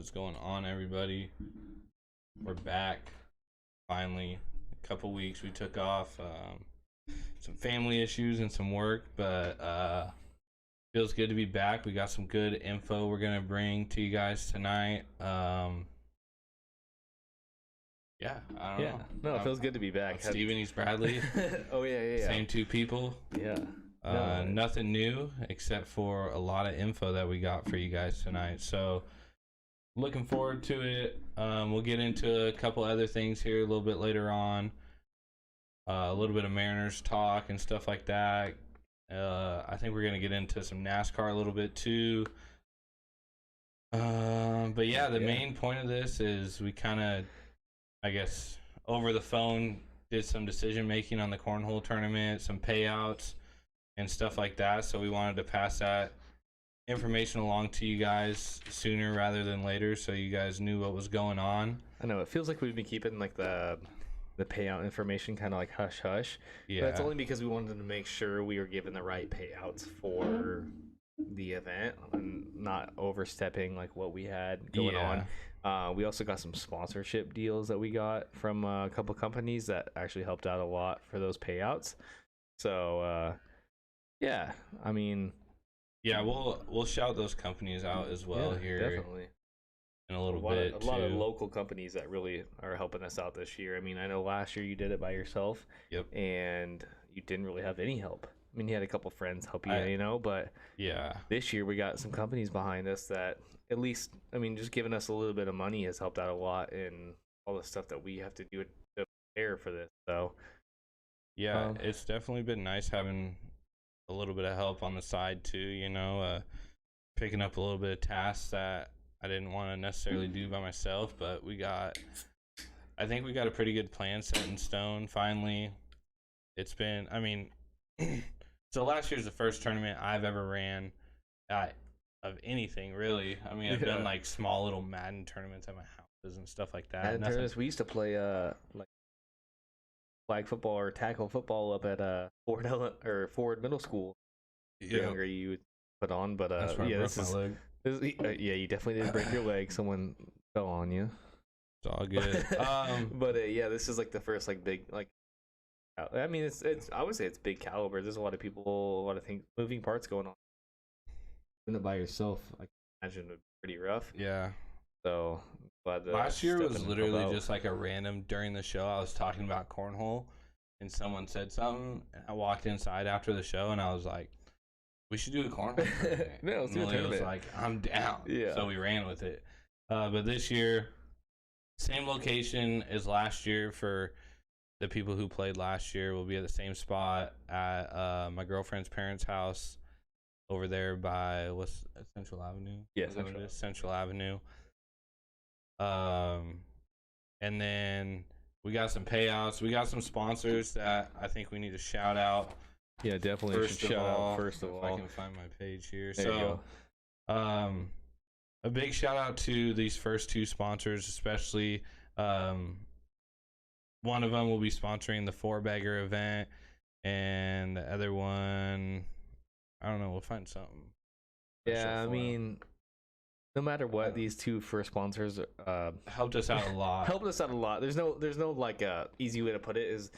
What's going on, everybody? We're back. Finally, a couple weeks we took off. Some family issues and some work, but feels good to be back. We got some good info we're gonna bring to you guys tonight. Yeah, I don't know. No, it feels good to be back. Steven, he's Bradley. Oh yeah. Same two people. Yeah. Nothing new except for a lot of info that we got for you guys tonight. So looking forward to it. We'll get into a couple other things here a little bit later on. A little bit of Mariners talk and stuff like that. I think we're gonna get into some NASCAR a little bit too. But yeah, the main point of this is we kind of, I guess, over the phone did some decision making on the Cornhole tournament, some payouts and stuff like that. So we wanted to pass that information along to you guys sooner rather than later, so you guys knew what was going on. I know it feels like we've been keeping like the payout information kind of like hush hush. Yeah, but it's only because we wanted to make sure we were given the right payouts for the event and not overstepping like what we had going on. We also got some sponsorship deals that we got from a couple companies that actually helped out a lot for those payouts. So yeah, I mean, yeah, we'll shout those companies out as well here definitely in a little bit. A lot of local companies that really are helping us out this year. I mean, I know last year you did it by yourself. Yep. And you didn't really have any help. I mean, you had a couple friends help you, but yeah, this year we got some companies behind us that at least, I mean, just giving us a little bit of money has helped out a lot in all the stuff that we have to do to prepare for this. So yeah, it's definitely been nice having a little bit of help on the side too, picking up a little bit of tasks that I didn't want to necessarily do by myself, but I think we got a pretty good plan set in stone finally. It's been, I mean, so last year's the first tournament I've ever ran of anything really. I mean, I've done like small little Madden tournaments at my houses and stuff like that. Madden tournaments, we used to play like flag football or tackle football up at Ford Middle School. Yeah, Younger you would put on, but that's where I broke my leg. Yeah, you definitely did break your leg. Someone fell on you. It's all good. But yeah, this is like the first like big like. I mean, it's I would say it's big caliber. There's a lot of people, a lot of things, moving parts going on. Doing it by yourself, I can imagine would be pretty rough. Yeah. So glad that last year was literally just like a random during the show. I was talking about cornhole, and someone said something. And I walked inside after the show, and I was like, "We should do a cornhole." No, let's do a tournament. was like, "I'm down." Yeah. So we ran with it. But this year, same location as last year for the people who played last year. Will be at the same spot at my girlfriend's parents' house over there by what's Central Avenue. Yeah, Central Avenue. And then we got some payouts. We got some sponsors that I think we need to shout out. Yeah, definitely. First of all, I can find my page here. There you go. A big shout out to these first two sponsors, especially. One of them will be sponsoring the Four Bagger event, and the other one, I don't know. We'll find something. Yeah, I mean, no matter what, these two first sponsors helped us out a lot. There's no like easy way to put it. Is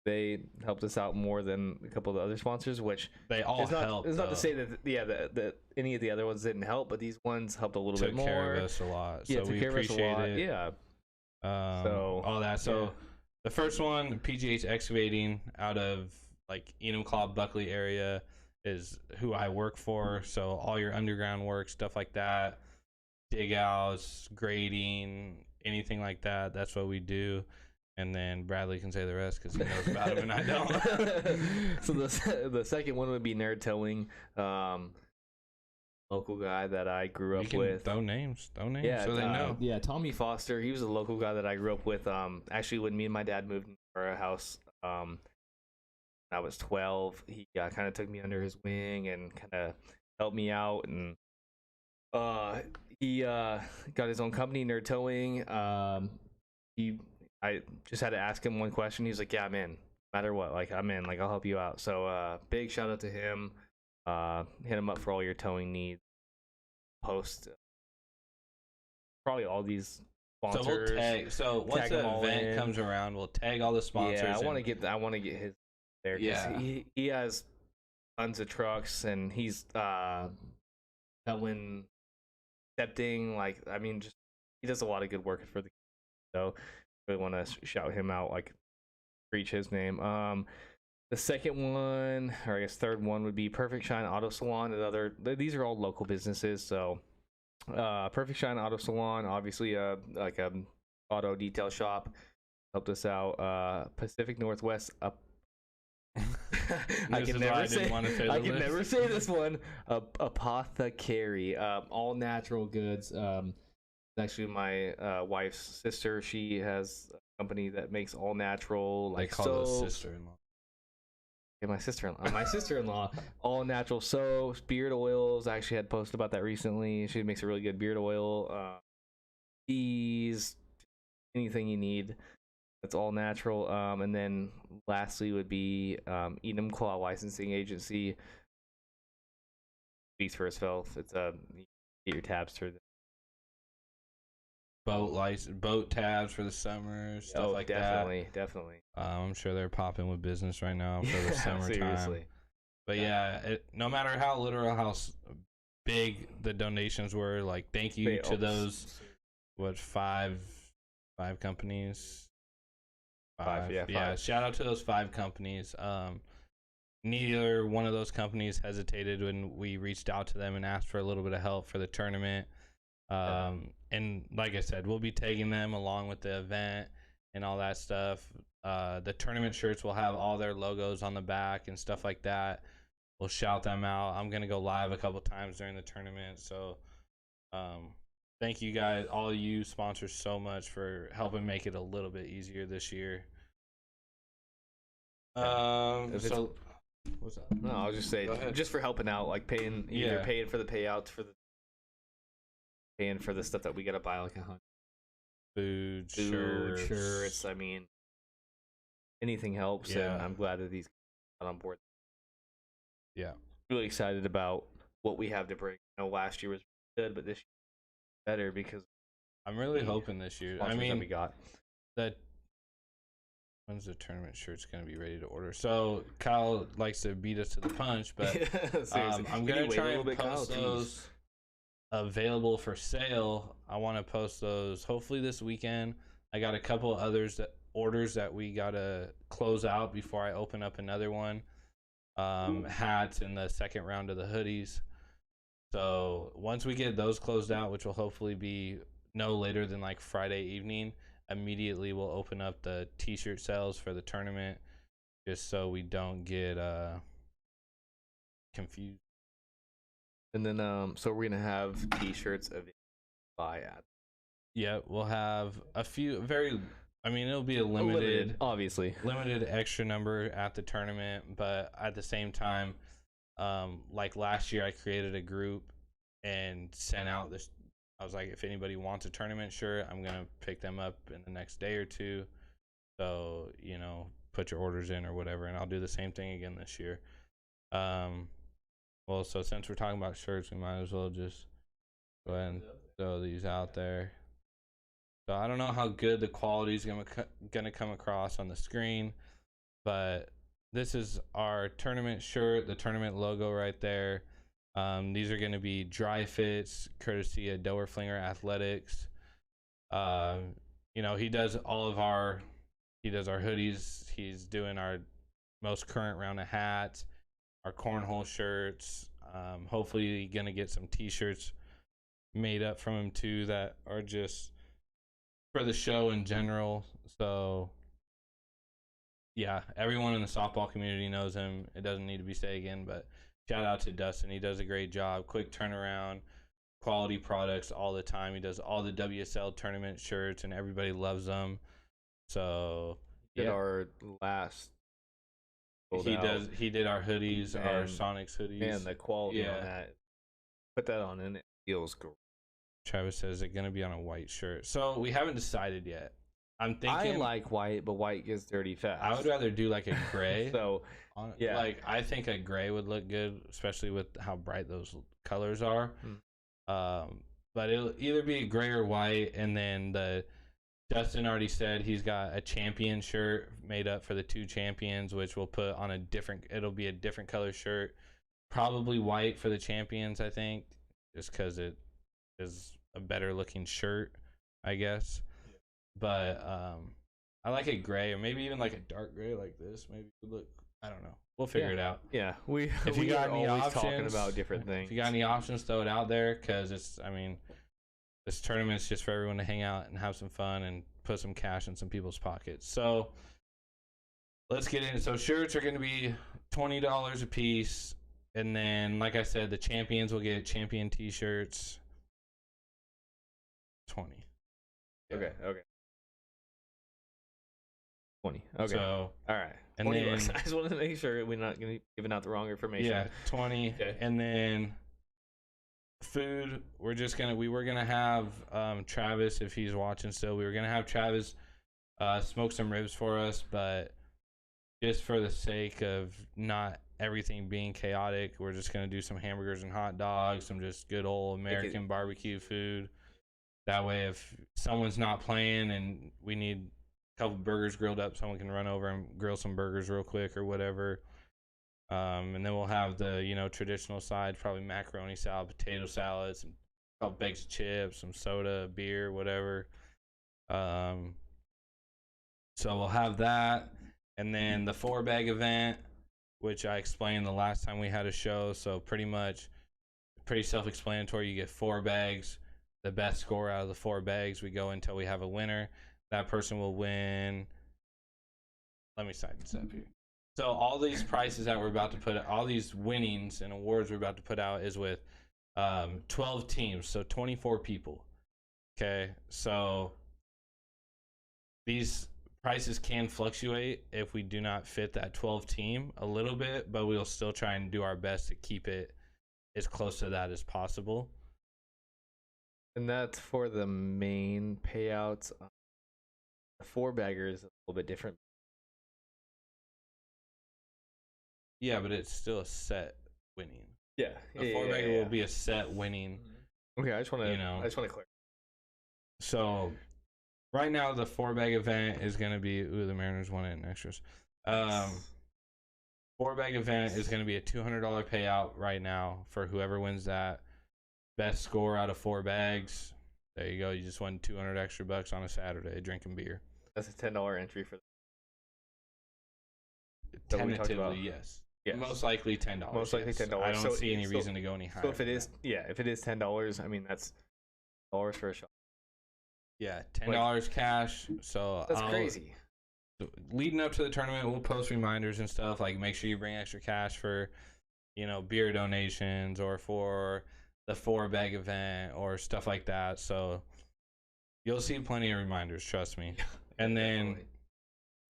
they helped us out more than a couple of the other sponsors, which they all helped. It's not to say that that any of the other ones didn't help, but these ones helped a little bit more. Took care of us a lot. Yeah, so we appreciate it. Yeah. So all that. So the first one, PGH Excavating out of like Enumclaw, Buckley area, is who I work for. So all your underground work, stuff like that, dig outs, grading, anything like that, that's what we do. And then Bradley can say the rest because he knows about them and I don't. So the second one would be Nerd Towing, local guy that I grew up with. Throw names, yeah, so they know. Yeah, Tommy Foster. He was a local guy that I grew up with. Actually, when me and my dad moved into our house, when I was 12, he kind of took me under his wing and kind of helped me out. And he got his own company, Nerd Towing. I just had to ask him one question. He's like, "Yeah, I'm in. No matter what, like I'm in. Like I'll help you out." So big shout out to him. Hit him up for all your towing needs. Post probably all these So sponsors. we'll tag. So once the event comes around, we'll tag all the sponsors. Yeah, I want to get his there because he has tons of trucks and he's selling, accepting. Like I mean, just he does a lot of good work for the. So really want to shout him out, like reach his name. The second one, or I guess third one, would be Perfect Shine Auto Salon. These are all local businesses. So, Perfect Shine Auto Salon, obviously, like a auto detail shop, helped us out. Pacific Northwest up. I can never say this one. Apothecary, all natural goods. Actually, my wife's sister. She has a company that makes all natural, like they call it sister-in-law. Yeah, my sister-in-law, all natural soaps, beard oils. I actually had posted about that recently. She makes a really good beard oil. Teas, anything you need. That's all natural. And then lastly would be Edom Claw Licensing Agency. Speaks for itself. It's you get your tabs through the boat tabs for the summer, stuff like definitely. I'm sure they're popping with business right now for the summertime. Seriously. But no matter how literal, how big the donations were, like thank you to those five companies. Five. Shout out to those 5 companies. Neither one of those companies hesitated when we reached out to them and asked for a little bit of help for the tournament. And like I said, we'll be taking them along with the event and all that stuff. The tournament shirts will have all their logos on the back and stuff like that. We'll shout them out. I'm gonna go live a couple times during the tournament. So thank you guys, all you sponsors, so much for helping make it a little bit easier this year. What's up? No, I was just saying, just for helping out, like paying for the payouts for the paying for the stuff that we gotta buy, like food, shirts. I mean, anything helps, and I'm glad that these got on board. Yeah, really excited about what we have to bring. I know last year was good, but this year better because I'm really hoping this year. I mean, we got that. When's the tournament shirt's gonna be ready to order? So Kyle likes to beat us to the punch, but I'm gonna try and post those available for sale. I want to post those hopefully this weekend. I got a couple orders that we gotta close out before I open up another one. Hats in the second round of the hoodies. So once we get those closed out, which will hopefully be no later than like Friday evening, immediately we'll open up the t-shirt sales for the tournament, just so we don't get confused. And then so we're gonna have t-shirts by at. Yeah, we'll have a few it'll be a limited extra number at the tournament, but at the same time, like last year I created a group and sent out this. I was like, if anybody wants a tournament shirt, I'm gonna pick them up in the next day or two. So, put your orders in or whatever, and I'll do the same thing again this year. Well, so since we're talking about shirts, we might as well just go ahead and throw these out there. So I don't know how good the quality is gonna come across on the screen, but this is our tournament shirt, the tournament logo right there. These are gonna be dry fits, courtesy of Doer Flinger Athletics. He does our hoodies. He's doing our most current round of hats, our cornhole shirts. Hopefully gonna get some t-shirts made up from him too that are just for the show in general. So yeah, everyone in the softball community knows him. It doesn't need to be said again, but shout out to Dustin. He does a great job. Quick turnaround, quality products all the time. He does all the WSL tournament shirts and everybody loves them. So did our last he did our hoodies, our Sonics hoodies. And the quality on that. Put that on and it feels great. Travis says it's gonna be on a white shirt. So we haven't decided yet. I'm thinking I like white, but white gets dirty fast. I would rather do like a gray. Yeah, like I think a gray would look good, especially with how bright those colors are. but it'll either be gray or white. And then Dustin already said he's got a champion shirt made up for the 2 champions, which we'll put on a different. It'll be a different color shirt, probably white for the champions, I think, just because it is a better looking shirt, I guess. Yeah. But I like it gray, or maybe even like a dark gray like this. Maybe it would look. I don't know. We'll figure it out. Yeah, if you got any options, talking about different things. If you got any options, throw it out there, because it's. I mean, this tournament's just for everyone to hang out and have some fun and put some cash in some people's pockets. So let's get in. So shirts are going to be $20 a piece, and then, like I said, the champions will get champion T-shirts. 20. Okay. 20. Okay. So all right. And then I just wanted to make sure we're not giving out the wrong information. Yeah, 20. Okay. And then food, we were gonna have Travis, if he's watching still, we were gonna have Travis smoke some ribs for us, but just for the sake of not everything being chaotic, we're just gonna do some hamburgers and hot dogs, some just good old American barbecue food. That way, if someone's not playing and we need a couple burgers grilled up, someone can run over and grill some burgers real quick or whatever. And then we'll have the traditional side, probably macaroni salad, potato salad, some couple bags of chips, some soda, beer, whatever. So we'll have that, and then the 4-bag event, which I explained the last time we had a show. So pretty self-explanatory. You get 4 bags. The best score out of the 4 bags, we go until we have a winner. That person will win. Let me sign this up here. So all these prices that we're about to put, all these winnings and awards we're about to put out is with 12 teams, so 24 people. Okay, so these prices can fluctuate if we do not fit that 12 team a little bit, but we'll still try and do our best to keep it as close to that as possible. And that's for the main payouts. The 4-bagger is a little bit different. Yeah, but it's still a set winning. Yeah, a 4-bagger will be a set winning. Okay, I just want to clarify. So, right now the 4-bag event is going to be. The Mariners won it in extras. 4-bag event is going to be a $200 payout right now for whoever wins that. Best score out of 4 bags. There you go. You just won $200 extra bucks on a Saturday drinking beer. That's a $10 entry for. Tentatively, yes. Yes. Most likely $10. Most likely $10. I don't see any reason to go any higher. So if it is $10, I mean that's $10 for a shot. Yeah, $10 cash. So that's crazy. Leading up to the tournament, we'll post reminders and stuff, like make sure you bring extra cash for, beer donations or for the 4-bag event or stuff like that. So you'll see plenty of reminders, trust me. And then,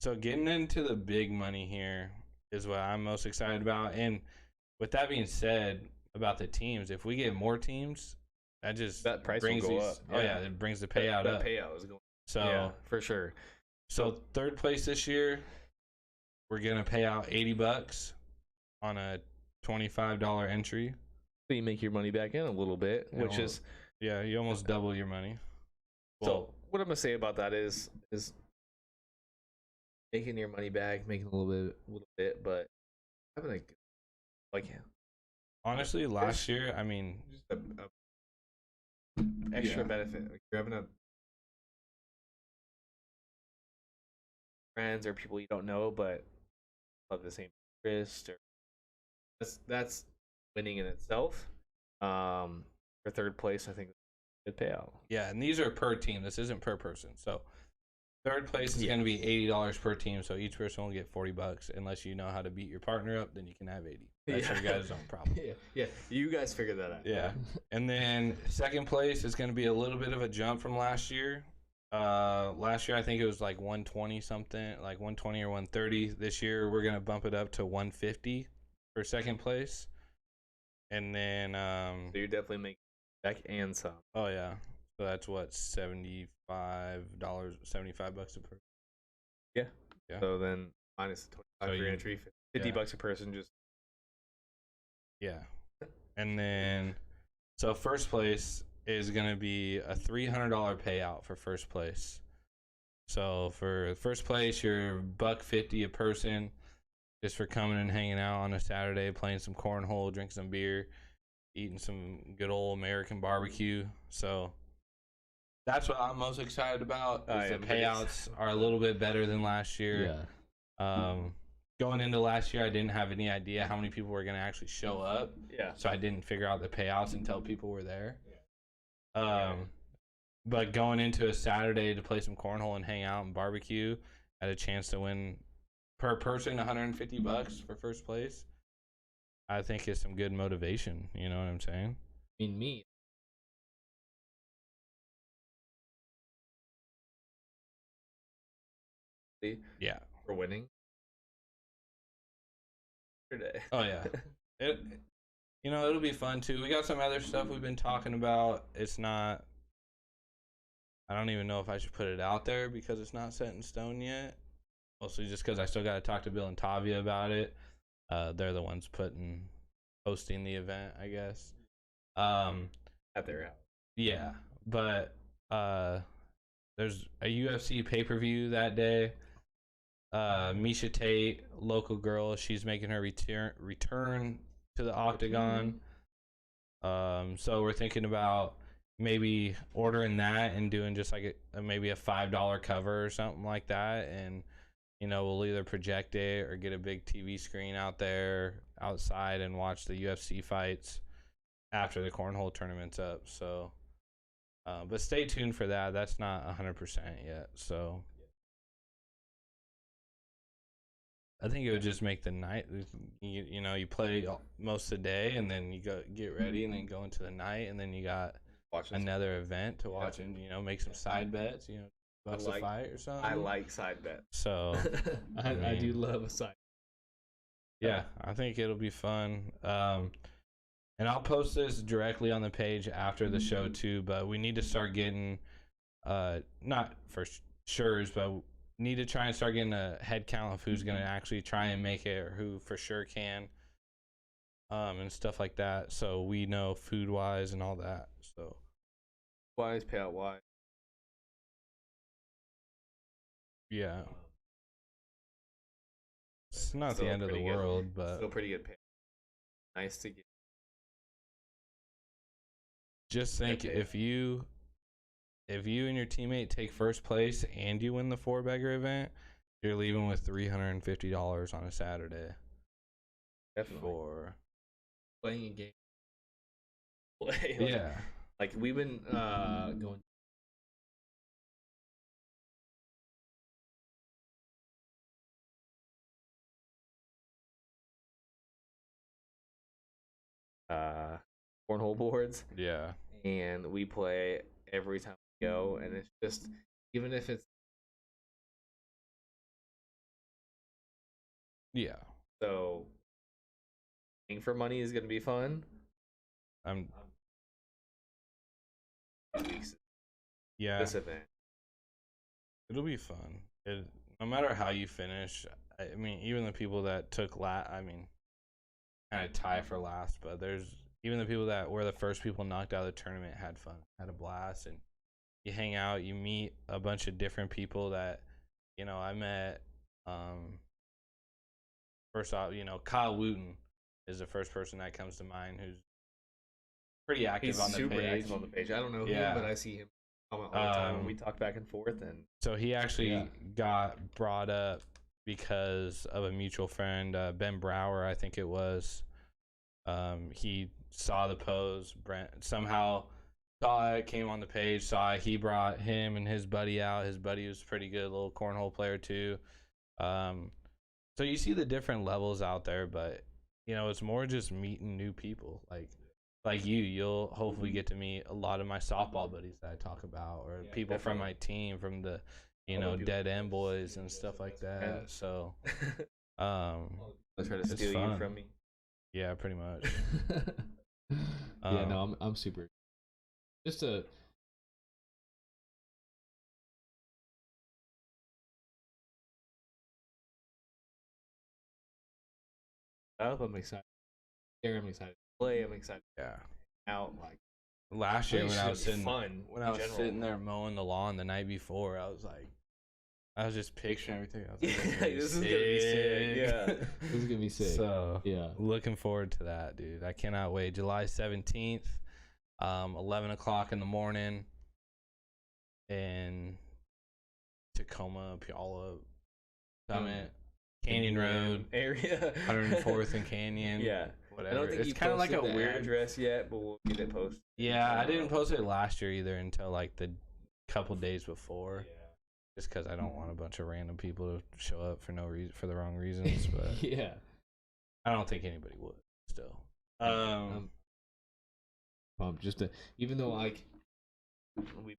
so getting into the big money here is what I'm most excited about. And with that being said, about the teams, if we get more teams, that price brings will go up. It brings the payout up. That payout is going. So yeah, for sure. So 3rd place this year, we're gonna pay out $80 on a $25 entry. So you make your money back in a little bit, which is you almost double your money. So what I'm gonna say about that is making your money back, making a little bit, but having honestly, last year, I mean, just a extra benefit. Like you're having friends or people you don't know, but of the same interest, or that's winning in itself. For 3rd place, I think good payout. Yeah, and these are per team. This isn't per person. So 3rd place is going to be $80 per team. So each person will get $40. Unless you know how to beat your partner up, then you can have 80. That's your guys' own problem. Yeah, you guys figure that out. Yeah, and then 2nd place is going to be a little bit of a jump from last year. Last year I think it was like 120 something, like 120 or 130. This year we're going to bump it up to 150 for 2nd place. And then so you're definitely making back and some. Oh yeah. So that's what, $75 a person. Yeah. So then minus the 25 for entry, $50 a person just. Yeah. And then so 1st place is gonna be a $300 payout for first place. So for first place, you're $150 a person, just for coming and hanging out on a Saturday, playing some cornhole, drinking some beer, eating some good old American barbecue. So that's what I'm most excited about. Is the payouts are a little bit better than last year. Yeah. Going into last year, I didn't have any idea how many people were going to actually show up. Yeah. So I didn't figure out the payouts until people were there. But going into a Saturday to play some cornhole and hang out and barbecue, I had a chance to win per person $150 for first place. I think is some good motivation. You know what I'm saying? I mean, me. Yeah. For winning. Today. Oh yeah. It'll be fun too. We got some other stuff we've been talking about. It's not. I don't even know if I should put it out there because it's not set in stone yet. Mostly just because I still got to talk to Bill and Tavia about it. They're the ones hosting the event, I guess. At their house. Yeah, but there's a UFC pay-per-view that day. Misha Tate, local girl, she's making her return to the octagon. So we're thinking about maybe ordering that and doing just like maybe a $5 cover or something like that, and we'll either project it or get a big TV screen out there outside and watch the UFC fights after the cornhole tournament's up. So but stay tuned for that. That's not 100% yet, so I think it would just make the night. You play most of the day, and then you go get ready, and then go into the night, and then you got another event to watch, and make some side bets. Bust a fight or something. I like side bets. So I do love a side. Yeah, I think it'll be fun. And I'll post this directly on the page after the show too. But we need to start getting, not for sure, but need to try and start getting a head count of who's going to actually try and make it, or who for sure can, and stuff like that, so we know food wise and all that. So wise, payout wise. Yeah, it's not the end of the world, but still pretty good pay. Nice to get. Just think, if you and your teammate take first place and you win the 4-bagger event, you're leaving with $350 on a Saturday. Definitely. For playing a game. Yeah. Like we've been going. Cornhole boards. Yeah. And we play every time we go, and it's just, even if it's so paying for money is gonna be fun. Yeah. This event. It'll be fun. No matter how you finish, I mean, even the people that took kind of tie for last, but there's even the people that were the first people knocked out of the tournament had fun, had a blast, and you hang out, you meet a bunch of different people that, I met. First off, Kyle Wooten is the first person that comes to mind, who's pretty active on the page. Super active on the page. I don't know him, but I see him all the time when we talk back and forth. And so he actually got brought up because of a mutual friend, Ben Brower, I think it was. He saw the pose. Brent somehow saw it, came on the page, saw it. He brought him and his buddy out. His buddy was pretty good, little cornhole player too. So you see the different levels out there, but it's more just meeting new people. Like you'll hopefully get to meet a lot of my softball buddies that I talk about, or people from my team, from the Dead End Boys and stuff like that. So I'll try to steal you from me. Yeah, pretty much. Yeah, no, I'm super. Just to. I'm excited. I'm excited to play. I'm excited. Yeah. Out like last year when I was sitting sitting there mowing the lawn the night before, I was just picturing everything. I was like, this is gonna be sick. Yeah, this is gonna be sick. So yeah, looking forward to that, dude. I cannot wait. July 17th, 11 o'clock in the morning, in Tacoma, Puyallup, Summit, Canyon Road area, 104th and Canyon. Yeah. Whatever. I don't think it's kind of like a the weird address yet, but we'll get it posted. Yeah, I didn't post it last year either until like the couple days before. Yeah. Just because I don't want a bunch of random people to show up for no reason, for the wrong reasons. But yeah, I don't think anybody would still. Just to, even though like we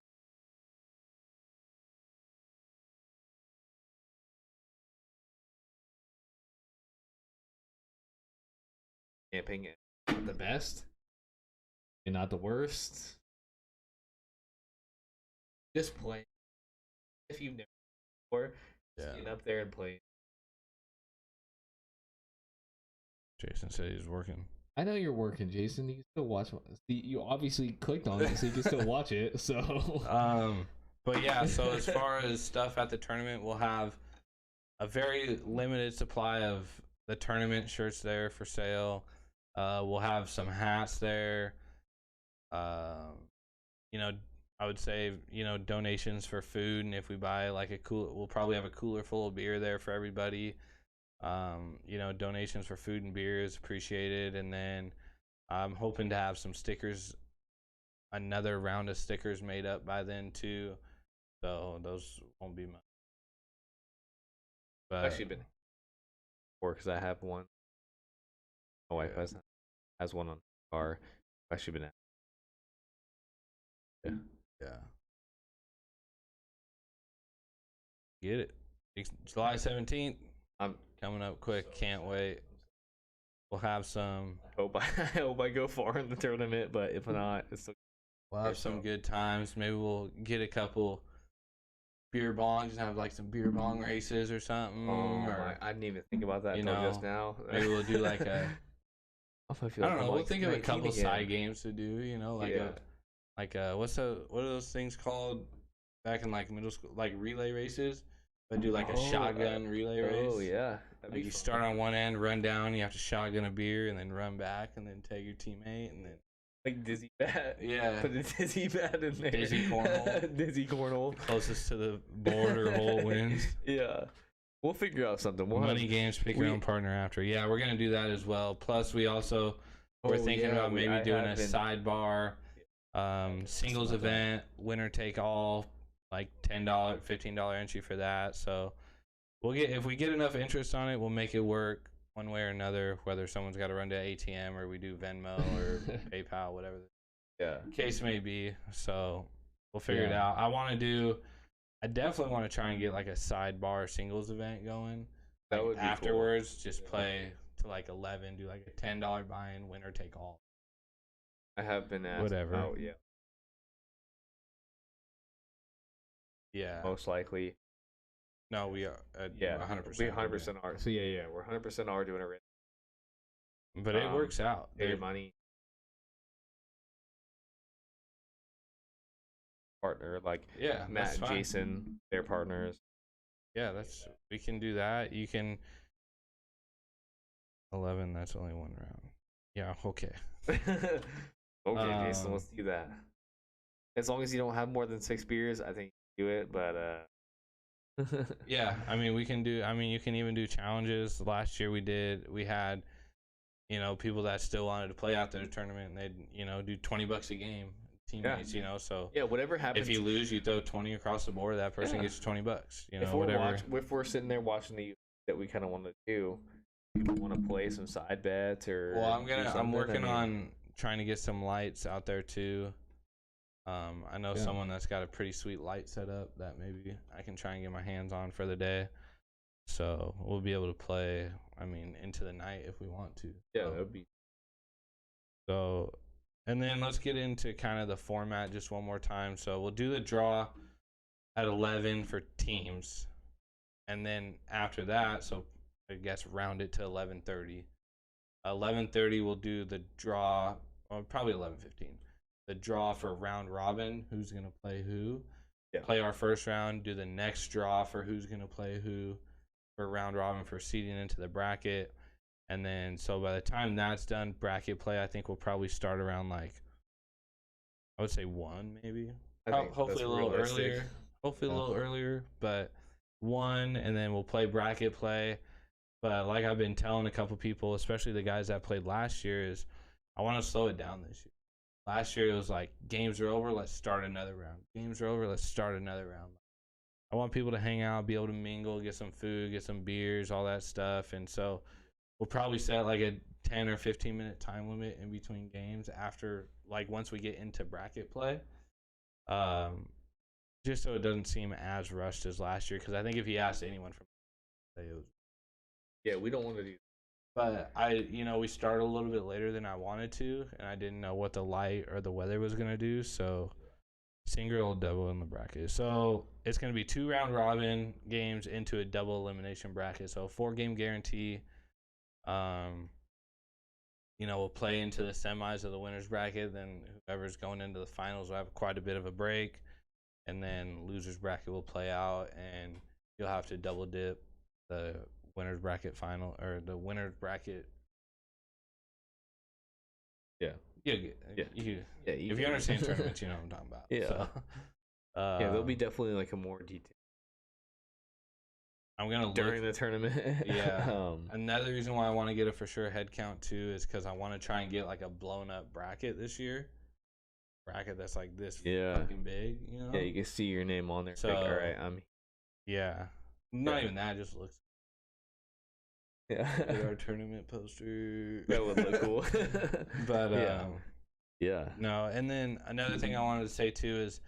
camping it not the best and not the worst. Just play. If you've never before, just get up there and play. Jason said he's working. I know you're working, Jason. You can still watch. You obviously clicked on it, so you can still watch it. So, but yeah. So as far as stuff at the tournament, we'll have a very limited supply of the tournament shirts there for sale. We'll have some hats there. You know, I would say, you know, donations for food, and if we buy like we'll probably have a cooler full of beer there for everybody. You know, donations for food and beer is appreciated, and then I'm hoping to have some stickers, another round of stickers made up by then too. So those won't be much. But I've actually been because I have one. My wife has one on the car. I've actually been Yeah. Get it. July 17th. I'm coming up quick. Can't wait. We'll have some. I hope I go far in the tournament, but if not, we'll have some good times. Maybe we'll get a couple beer bongs and have like some beer bong races or something. I didn't even think about that until just now. Maybe we'll do like a. I don't know. We'll think of a couple side games to do. You know, like what are those things called back in like middle school, like relay races? But do like a shotgun relay race. Oh yeah, like you start on one end, run down, you have to shotgun a beer, and then run back, and then tag your teammate, and then like dizzy bat. Yeah, put a dizzy bat in there. Dizzy cornhole. Dizzy cornhole. Closest to the board or hole wins. Yeah, we'll figure out something. Money games, pick your own partner after. Yeah, we're gonna do that as well. Plus, we're thinking about maybe doing a sidebar, singles event, winner take all. Like $10, $15 entry for that. So if we get enough interest on it, we'll make it work one way or another. Whether someone's got to run to ATM or we do Venmo or PayPal, whatever the case may be. So we'll figure it out. I definitely want to try and get like a sidebar singles event going. That would be afterwards. Cool. Just play to like 11, do like a $10 buy-in, winner take all. I have been asked. Whatever. Oh yeah. Yeah. Most likely. No, we are. 100%. We 100% are. So yeah, we're 100% are doing it. But it works out. Their money. Partner like Matt and Jason, their partners. Yeah, we can do that. You can 11. That's only one round. Yeah. Okay. Okay, Jason, let's do that. As long as you don't have more than 6 beers, I think. Do it, but yeah, I mean you can even do challenges. Last year we had you know people that still wanted to play out there tournament, and they'd do $20 a game, teammates, so whatever happens, if you lose, you throw 20 across the board, that person gets $20, if we're sitting there watching that we kind of want to do, people want to play some side bets or I'm working on trying to get some lights out there too. I know someone that's got a pretty sweet light set up that maybe I can try and get my hands on for the day. So we'll be able to play, into the night if we want to. Yeah, that would be. So, and then let's get into kind of the format just one more time. So we'll do the draw at 11 for teams. And then after that, so I guess round it to 11:30. 11:30 we'll do the draw, probably 11:15. the draw for round robin, who's gonna play who. Yeah. Play our first round, do the next draw for who's gonna play who for round robin for seeding into the bracket. And then so by the time that's done, bracket play I think will probably start around like I would say 1 maybe. Hopefully a little earlier. Hopefully a little earlier, but 1, and then we'll play bracket play. But like I've been telling a couple people, especially the guys that played last year, is I want to slow it down this year. Last year it was like games are over, let's start another round. Games are over, let's start another round. I want people to hang out, be able to mingle, get some food, get some beers, all that stuff. And so we'll probably set like a 10 or 15 minute time limit in between games after, like, once we get into bracket play. Just so it doesn't seem as rushed as last year. Because I think if you asked anyone from it was, yeah, we don't want to do. But we started a little bit later than I wanted to, and I didn't know what the light or the weather was gonna do. So, single or double in the bracket. So it's gonna be 2 round robin games into a double elimination bracket. So 4-game guarantee. We'll play into the semis of the winners bracket. Then whoever's going into the finals will have quite a bit of a break, and then losers bracket will play out, and you'll have to double dip the winners bracket final or the winners bracket. Yeah. If you understand tournaments, you know what I'm talking about. Yeah. So, there'll be definitely like a more detailed. I'm gonna look during the tournament. Yeah. Another reason why I want to get a for sure head count too is because I want to try and get like a blown up bracket this year. Bracket that's like this fucking big, you know? Yeah, you can see your name on there. So, like, all right, yeah. Not even that, just looks. Yeah. Our tournament poster. That would look cool. But yeah. No, and then another thing I wanted to say too is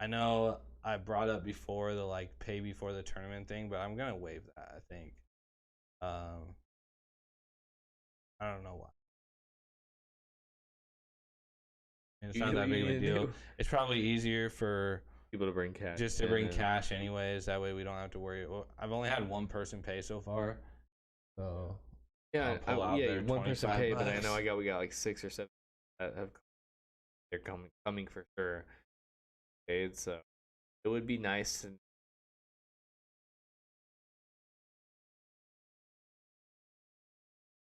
I know I brought up before the like pay before the tournament thing, but I'm gonna waive that, I think. I don't know why. And it's not that big of a deal. It's probably easier for people to bring cash. Just to bring cash anyways. That way we don't have to worry. Well, I've only had one person pay so far. So yeah, one person paid, bucks. but I know we got like 6 or 7 that have they're coming for sure. Paid, so it would be nice to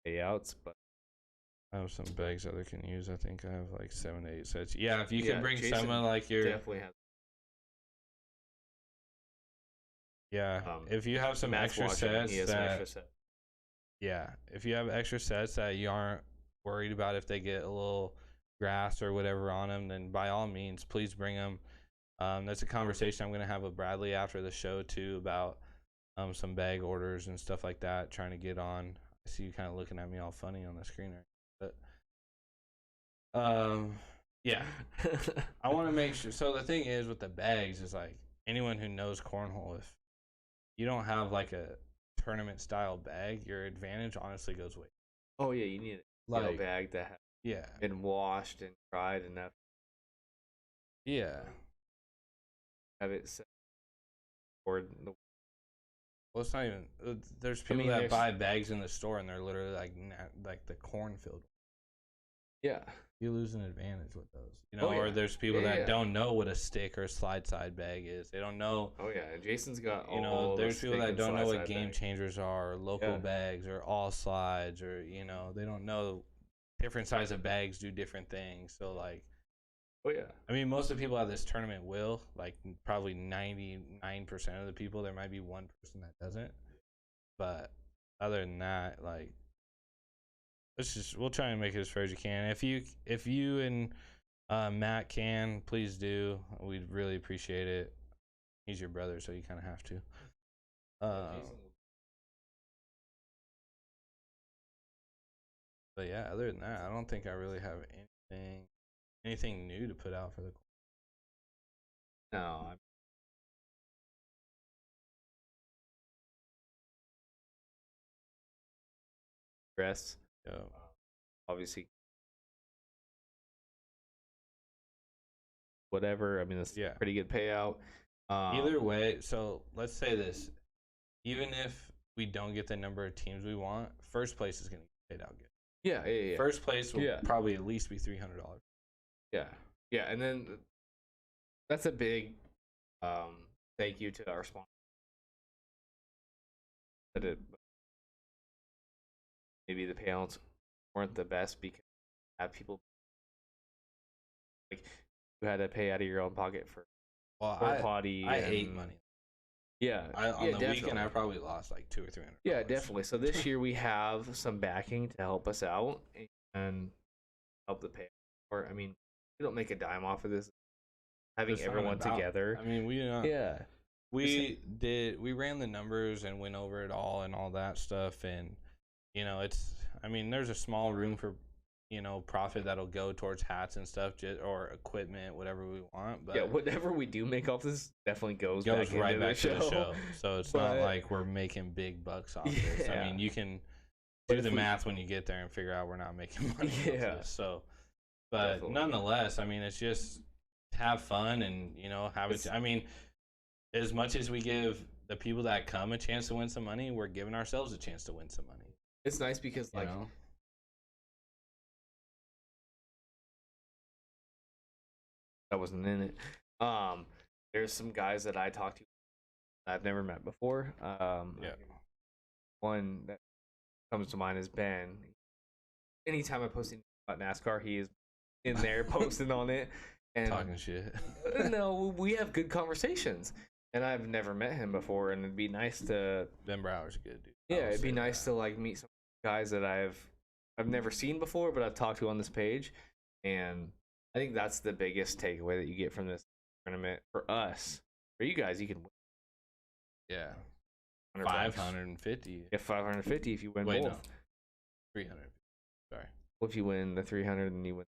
payouts, but I have some bags that they can use. I think I have like 7 to 8 sets. Yeah, if you can bring someone like your definitely has. Yeah, if you have some extra sets yeah, if you have extra sets that you aren't worried about if they get a little grass or whatever on them, then by all means, please bring them. That's a conversation I'm going to have with Bradley after the show too about some bag orders and stuff like that, trying to get on. I see you kind of looking at me all funny on the screen right now. But yeah. I want to make sure. So the thing is with the bags is like anyone who knows cornhole, if you don't have like a tournament style bag, your advantage honestly goes away. Oh yeah, you need a bag that has been washed and dried and that. Yeah. Have it set or the. Well, it's not even. There's people that buy bags in the store and they're literally like the cornfield. Yeah. You lose an advantage with those, or there's people that don't know what a stick or a slide side bag is. They don't know. Oh yeah, Jason's got there's people that don't know what game changers are, or local bags, or all slides, or they don't know different size of bags do different things. So like, oh yeah, I mean most of the people at this tournament will, like probably 99% of the people. There might be one person that doesn't, but other than that, like. We'll try and make it as fair as you can. If you and Matt can, please do. We'd really appreciate it. He's your brother, so you kind of have to. But yeah, other than that, I don't think I really have anything new to put out for the. No. Rest. Obviously, whatever. I mean, that's pretty good payout. Either way, so let's say this: even if we don't get the number of teams we want, first place is going to get paid out good. Yeah. First place will probably at least be $300. Yeah. Yeah, and then that's a big thank you to our sponsor. Maybe the payouts weren't the best because have people like you had to pay out of your own pocket for potty. I ate money. Yeah, on the weekend I probably lost like $200 or $300. Yeah, definitely. So this year we have some backing to help us out and help the pay. Or I mean, we don't make a dime off of this. Having everyone together. I mean, we ran the numbers and went over it all and all that stuff, and there's a small room for profit that'll go towards hats and stuff, or equipment, whatever we want. But yeah, whatever we do make off this definitely goes right back to the show. So it's not like we're making big bucks off this. I mean, you can do the math when you get there and figure out we're not making money off this. So, but nonetheless, I mean, it's just have fun and have it. I mean, as much as we give the people that come a chance to win some money, we're giving ourselves a chance to win some money. It's nice because that wasn't in it. There's some guys that I talked to that I've never met before. One that comes to mind is Ben. Anytime I post anything about NASCAR, he is in there posting on it and talking shit. No, we have good conversations, and I've never met him before, and it'd be nice to. Ben Brower's a good dude. Yeah, it'd be nice to like meet some guys that I've never seen before, but I've talked to on this page, and I think that's the biggest takeaway that you get from this tournament for us. For you guys, you can win. Yeah. 550. Yeah, 550 if you win both. No. 300. Sorry. Well, if you win the 300 and you win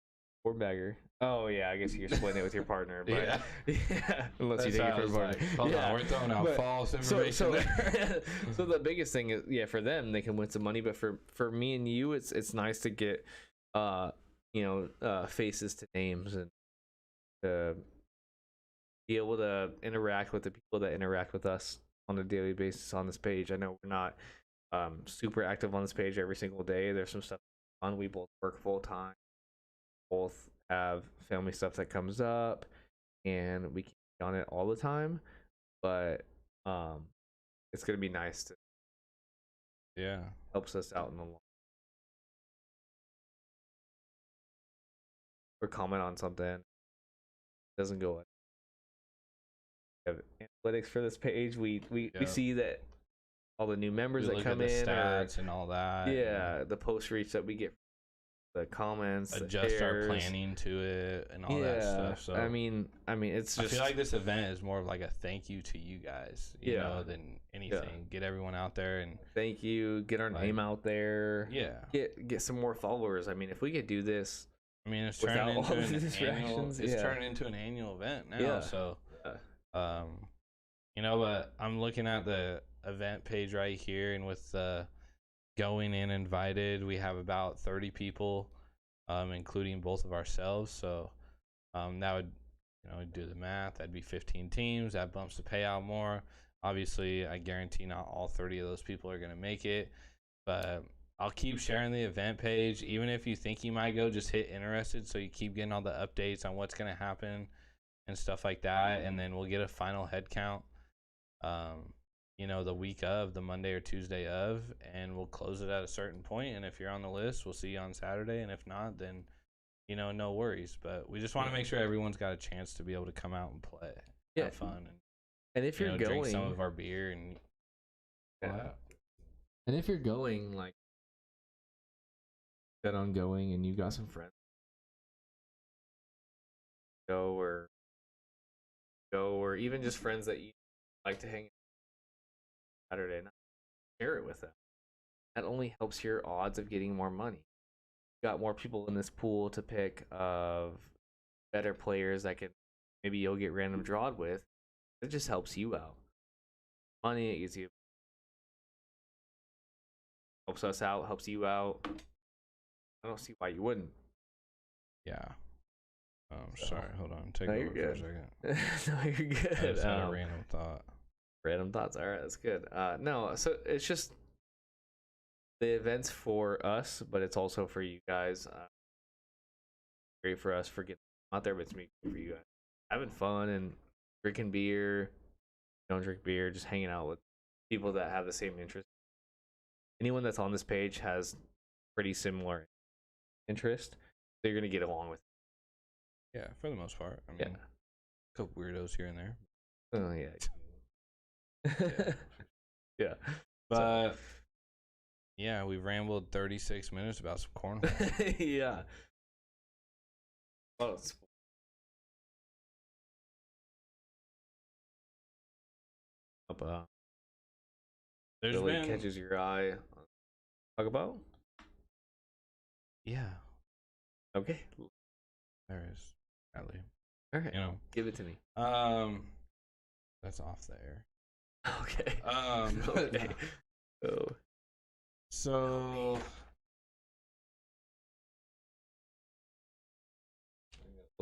the 4-bagger. Oh yeah, I guess you're splitting it with your partner. But, yeah. Unless you take it from partner. Hold on, we're throwing out false information. So the biggest thing is, for them they can win some money, but for me and you, it's nice to get faces to names and to be able to interact with the people that interact with us on a daily basis on this page. I know we're not super active on this page every single day. There's some stuff on. We both work full time, both have family stuff that comes up, and we can't be on it all the time. But it's gonna be nice to helps us out in the long. Or comment on something doesn't go. We have analytics for this page. We see that all the new members that come in, stats and all that. Yeah, the post reach that we get, the comments, adjust our planning to it, and all that stuff. So I mean, it's just. I feel like this event is more of like a thank you to you guys, you know, than anything. Yeah. Get everyone out there and thank you. Get our name out there. Yeah. Get some more followers. I mean, if we could do this. I mean, it's turning into turning into an annual event now. Yeah. So, but I'm looking at the event page right here, and with going in invited, we have about 30 people, including both of ourselves. So, that would, do the math. That'd be 15 teams. That bumps the payout more. Obviously, I guarantee not all 30 of those people are going to make it, but I'll keep sharing the event page. Even if you think you might go, just hit interested so you keep getting all the updates on what's going to happen and stuff like that. And then we'll get a final head count, the week of, the Monday or Tuesday of, and we'll close it at a certain point. And if you're on the list, we'll see you on Saturday. And if not, then, no worries. But we just want to make sure everyone's got a chance to be able to come out and play, have fun. And if you're going, drink some of our beer and And if you're going, like, on going and you got some friends go or even just friends that you like to hang out Saturday night, share it with them. That only helps your odds of getting more money. You got more people in this pool to pick of better players that maybe you'll get random drawed with. It just helps you out. Money, it gives you, helps us out, helps you out. I don't see why you wouldn't. Yeah. Sorry, hold on. Take over for a second. No, you're good. I just had a random thought. Random thoughts. All right, that's good. No, so it's just the event's for us, but it's also for you guys. Great for us for getting out there, but it's me for you guys. Having fun and drinking beer. Don't drink beer, just hanging out with people that have the same interest. Anyone that's on this page has pretty similar interest, so you're gonna get along with. Yeah, for the most part. I mean, a couple weirdos here and there. Oh yeah. Yeah. But yeah, we rambled 36 minutes about some cornhole. Yeah. Oh, There's really been... catches your eye. Talk about? Yeah. Okay. There is. Sadly. All right. You know. Give it to me. That's off the air. Okay. Okay. Oh. So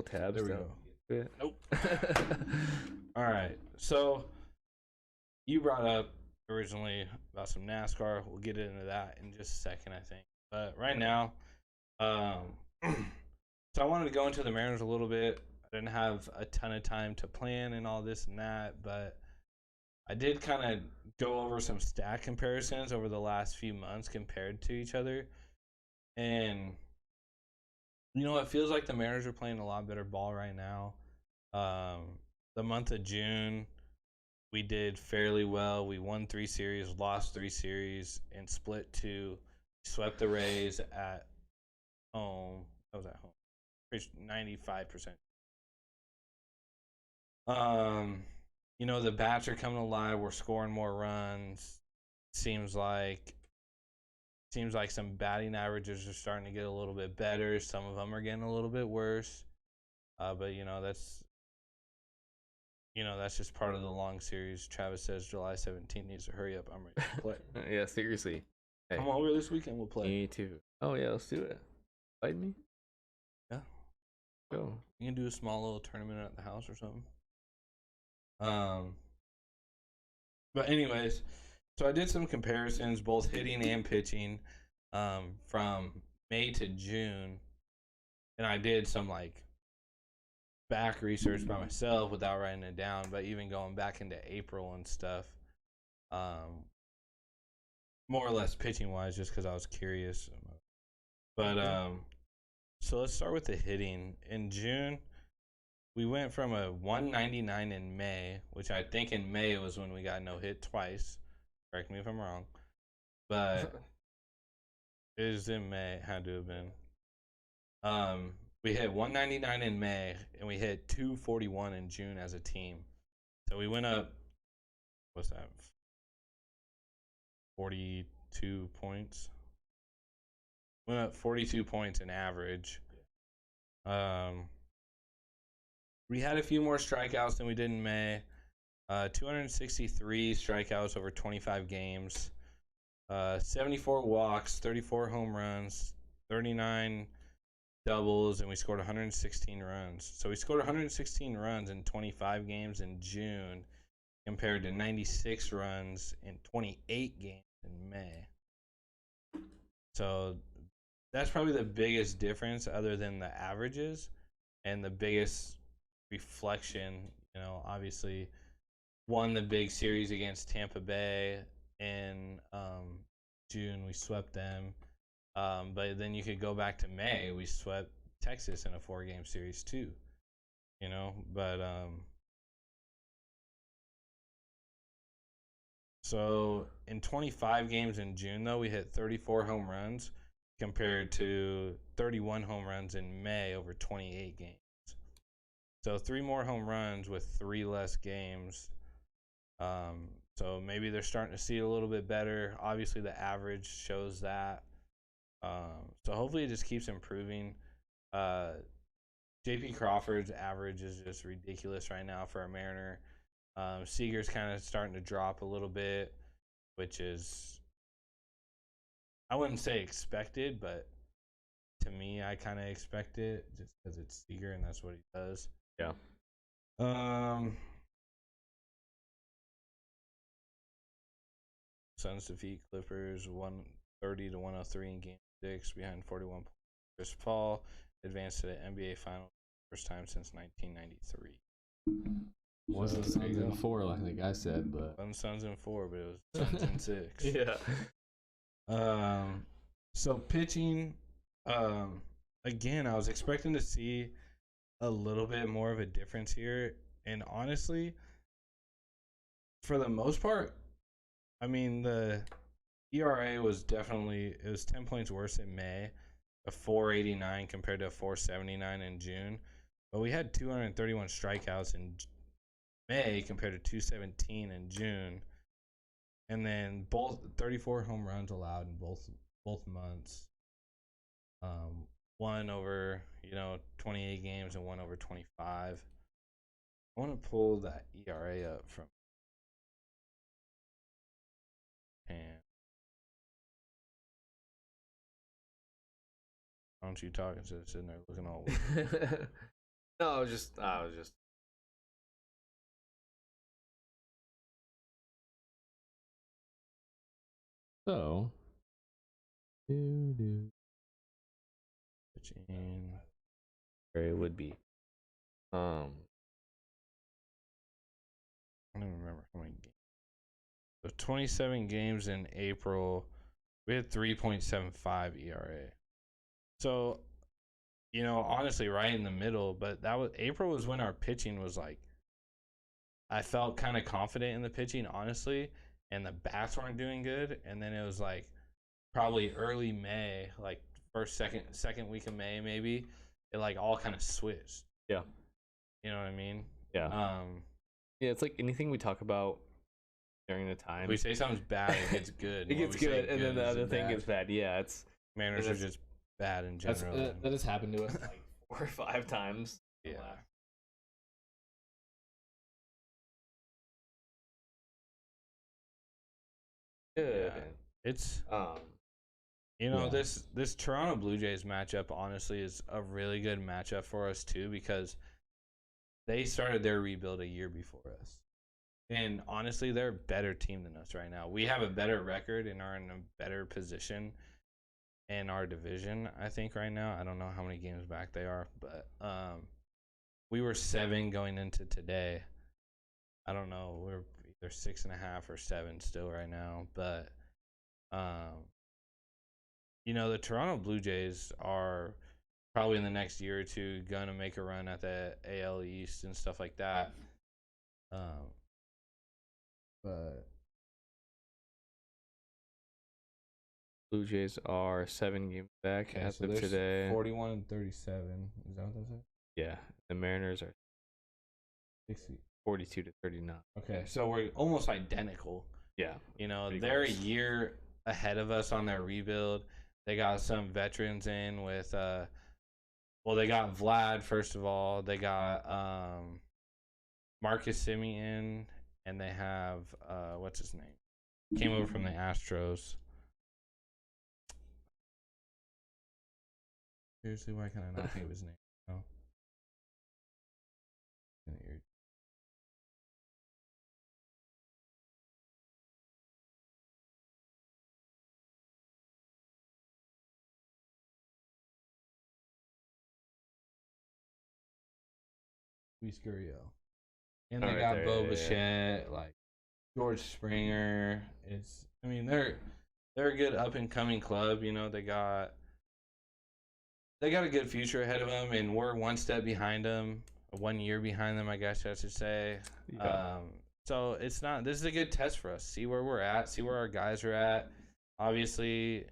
Tabs. there we down. go. Nope. All right. So you brought up originally about some NASCAR. We'll get into that in just a second, I think. But right now, so I wanted to go into the Mariners a little bit. I didn't have a ton of time to plan and all this and that, but I did kind of go over some stat comparisons over the last few months compared to each other. And, you know, it feels like the Mariners are playing a lot better ball right now. The month of June, we did fairly well. We won 3 series, lost 3 series, and split 2. Swept the Rays at home. That was at home. 95%. You know, the bats are coming alive. We're scoring more runs. Seems like some batting averages are starting to get a little bit better. Some of them are getting a little bit worse. But that's just part of the long series. Travis says July 17th needs to hurry up. I'm ready to play. Yeah, seriously. Hey, come over this weekend. We'll play. Me too. Oh yeah, let's do it. Invite me. Yeah. Go. You can do a small little tournament at the house or something. But anyways, so I did some comparisons, both hitting and pitching, from May to June, and I did some back research by myself without writing it down, but even going back into April and stuff, more or less pitching wise, just because I was curious. But so let's start with the hitting. In June, we went from a 199 in May, which I think in May was when we got no hit twice. Correct me if I'm wrong. But it was in May. It had to have been. We hit 199 in May, and we hit 241 in June as a team. So we went up, what's that, 42 points? Went up 42 points in average. We had a few more strikeouts than we did in May. 263 strikeouts over 25 games. 74 walks, 34 home runs, 39 doubles, and we scored 116 runs. So we scored 116 runs in 25 games in June compared to 96 runs in 28 games in May. So that's probably the biggest difference other than the averages, and the biggest reflection, obviously won the big series against Tampa Bay in June. We swept them. But then you could go back to May. We swept Texas in a 4-game series too. But so in 25 games in June, though, we hit 34 home runs compared to 31 home runs in May over 28 games. So 3 more home runs with 3 less games. So maybe they're starting to see a little bit better. Obviously, the average shows that. So hopefully it just keeps improving. JP Crawford's average is just ridiculous right now for a Mariner. Seager's kind of starting to drop a little bit, which is, I wouldn't say expected, but to me, I kind of expect it just because it's Seager and that's what he does. Yeah. Suns defeat Clippers 130 to 103 in Game 6 behind 41 points. Chris Paul advanced to the NBA Finals first time since 1993. Wasn't Suns in 4 like the guy said, but wasn't Suns in 4, but it was Suns in 6. Yeah. So pitching, again, I was expecting to see a little bit more of a difference here, and honestly, for the most part, I mean the ERA was 10 points worse in May, a 4.89 compared to a 4.79 in June, but we had 231 strikeouts in May compared to 217 in June, and then both 34 home runs allowed in both months. One over 28 games and one over 25. I want to pull that ERA up from and why don't you talk instead of sitting there looking all weird? No, I was just so pitching. it would be. I don't even remember how many games. So 27 games in April, we had 3.75 ERA. So, honestly, right in the middle. But April was when our pitching was like, I felt kind of confident in the pitching, honestly, and the bats weren't doing good. And then it was like probably early May, like second week of May, maybe it like all kind of switched. Yeah. You know what I mean? Yeah. Yeah, it's like anything we talk about during the time. If we say something's bad, it gets good. It gets good, and then the other thing gets bad. Yeah, Mariners are just bad in general. that has happened to us like 4 or 5 times. Yeah. Good. Yeah. It's Yeah. this Toronto Blue Jays matchup honestly is a really good matchup for us too, because they started their rebuild a year before us. And honestly, they're a better team than us right now. We have a better record and are in a better position in our division, I think, right now. I don't know how many games back they are, but we were 7 going into today. I don't know. We're either 6.5 or 7 still right now. But, the Toronto Blue Jays are probably in the next year or two going to make a run at the AL East and stuff like that. But Blue Jays are 7 games back as of today. 41 and 37. Is that what that said? Yeah. The Mariners are 60. 42 to 39. Okay, so we're almost identical. Yeah. They're a year ahead of us on their rebuild. They got some veterans in with they got Vlad first of all. They got Marcus Semien, and they have what's his name? Came over from the Astros. Seriously, why can I not think of his name? No. Scurio. And they got Bo Bichette, like George Springer. They're a good up and coming club. They got a good future ahead of them, and we're one step behind them, 1 year behind them, I guess I should say. Yeah. So this is a good test for us. See where we're at. See where our guys are at. Obviously,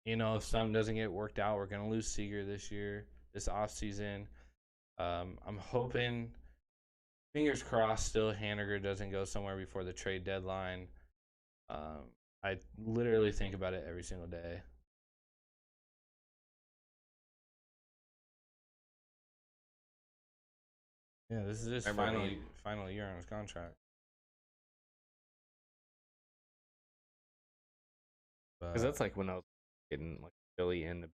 if something doesn't get worked out, we're gonna lose Seager this off season. I'm hoping, fingers crossed, still Haniger doesn't go somewhere before the trade deadline. I literally think about it every single day. Yeah, this is his final year on his contract. Because that's like when I was getting like Philly in the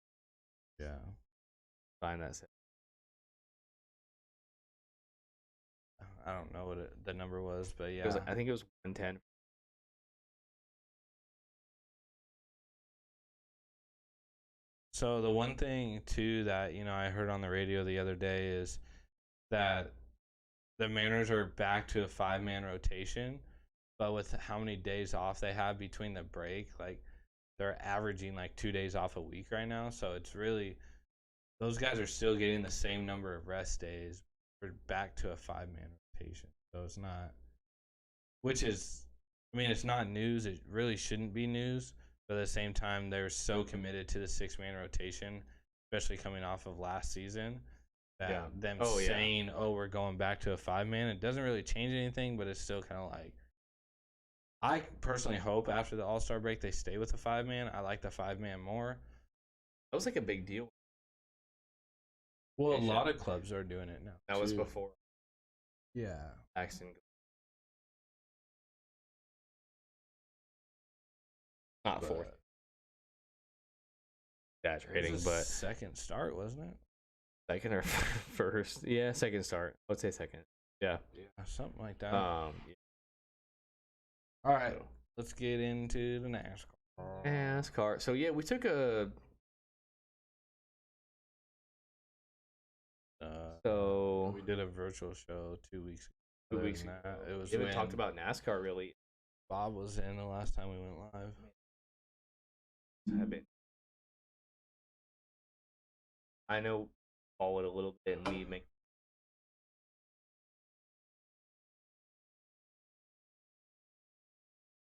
sign that. I don't know what the number was, but yeah, I think it was 110. So the one thing too that I heard on the radio the other day is that the Mariners are back to a 5-man rotation, but with how many days off they have between the break, like they're averaging like 2 days off a week right now. So it's really, those guys are still getting the same number of rest days. We're back to a 5-man rotation. So it's not, which is, I mean, it's not news. It really shouldn't be news. But at the same time, they're so committed to the 6-man rotation, especially coming off of last season, that them saying, "Oh, we're going back to a 5-man," it doesn't really change anything. But it's still kind of like, I personally hope after the All-Star break they stay with the 5-man. I like the 5-man more. That was like a big deal. Well, a lot of clubs are doing it now. That was before. Yeah. Axton. Not fourth. Exaggerating, but second start, wasn't it? Second or first? Yeah, second start. I would say second. Yeah. Something like that. Yeah. All right, let's get into the NASCAR. NASCAR. So yeah, we took a. So we did a virtual show 2 weeks ago. 2 weeks ago. It was. We haven't talked about NASCAR really. Bob was in the last time we went live. I know follow it a little bit and we make.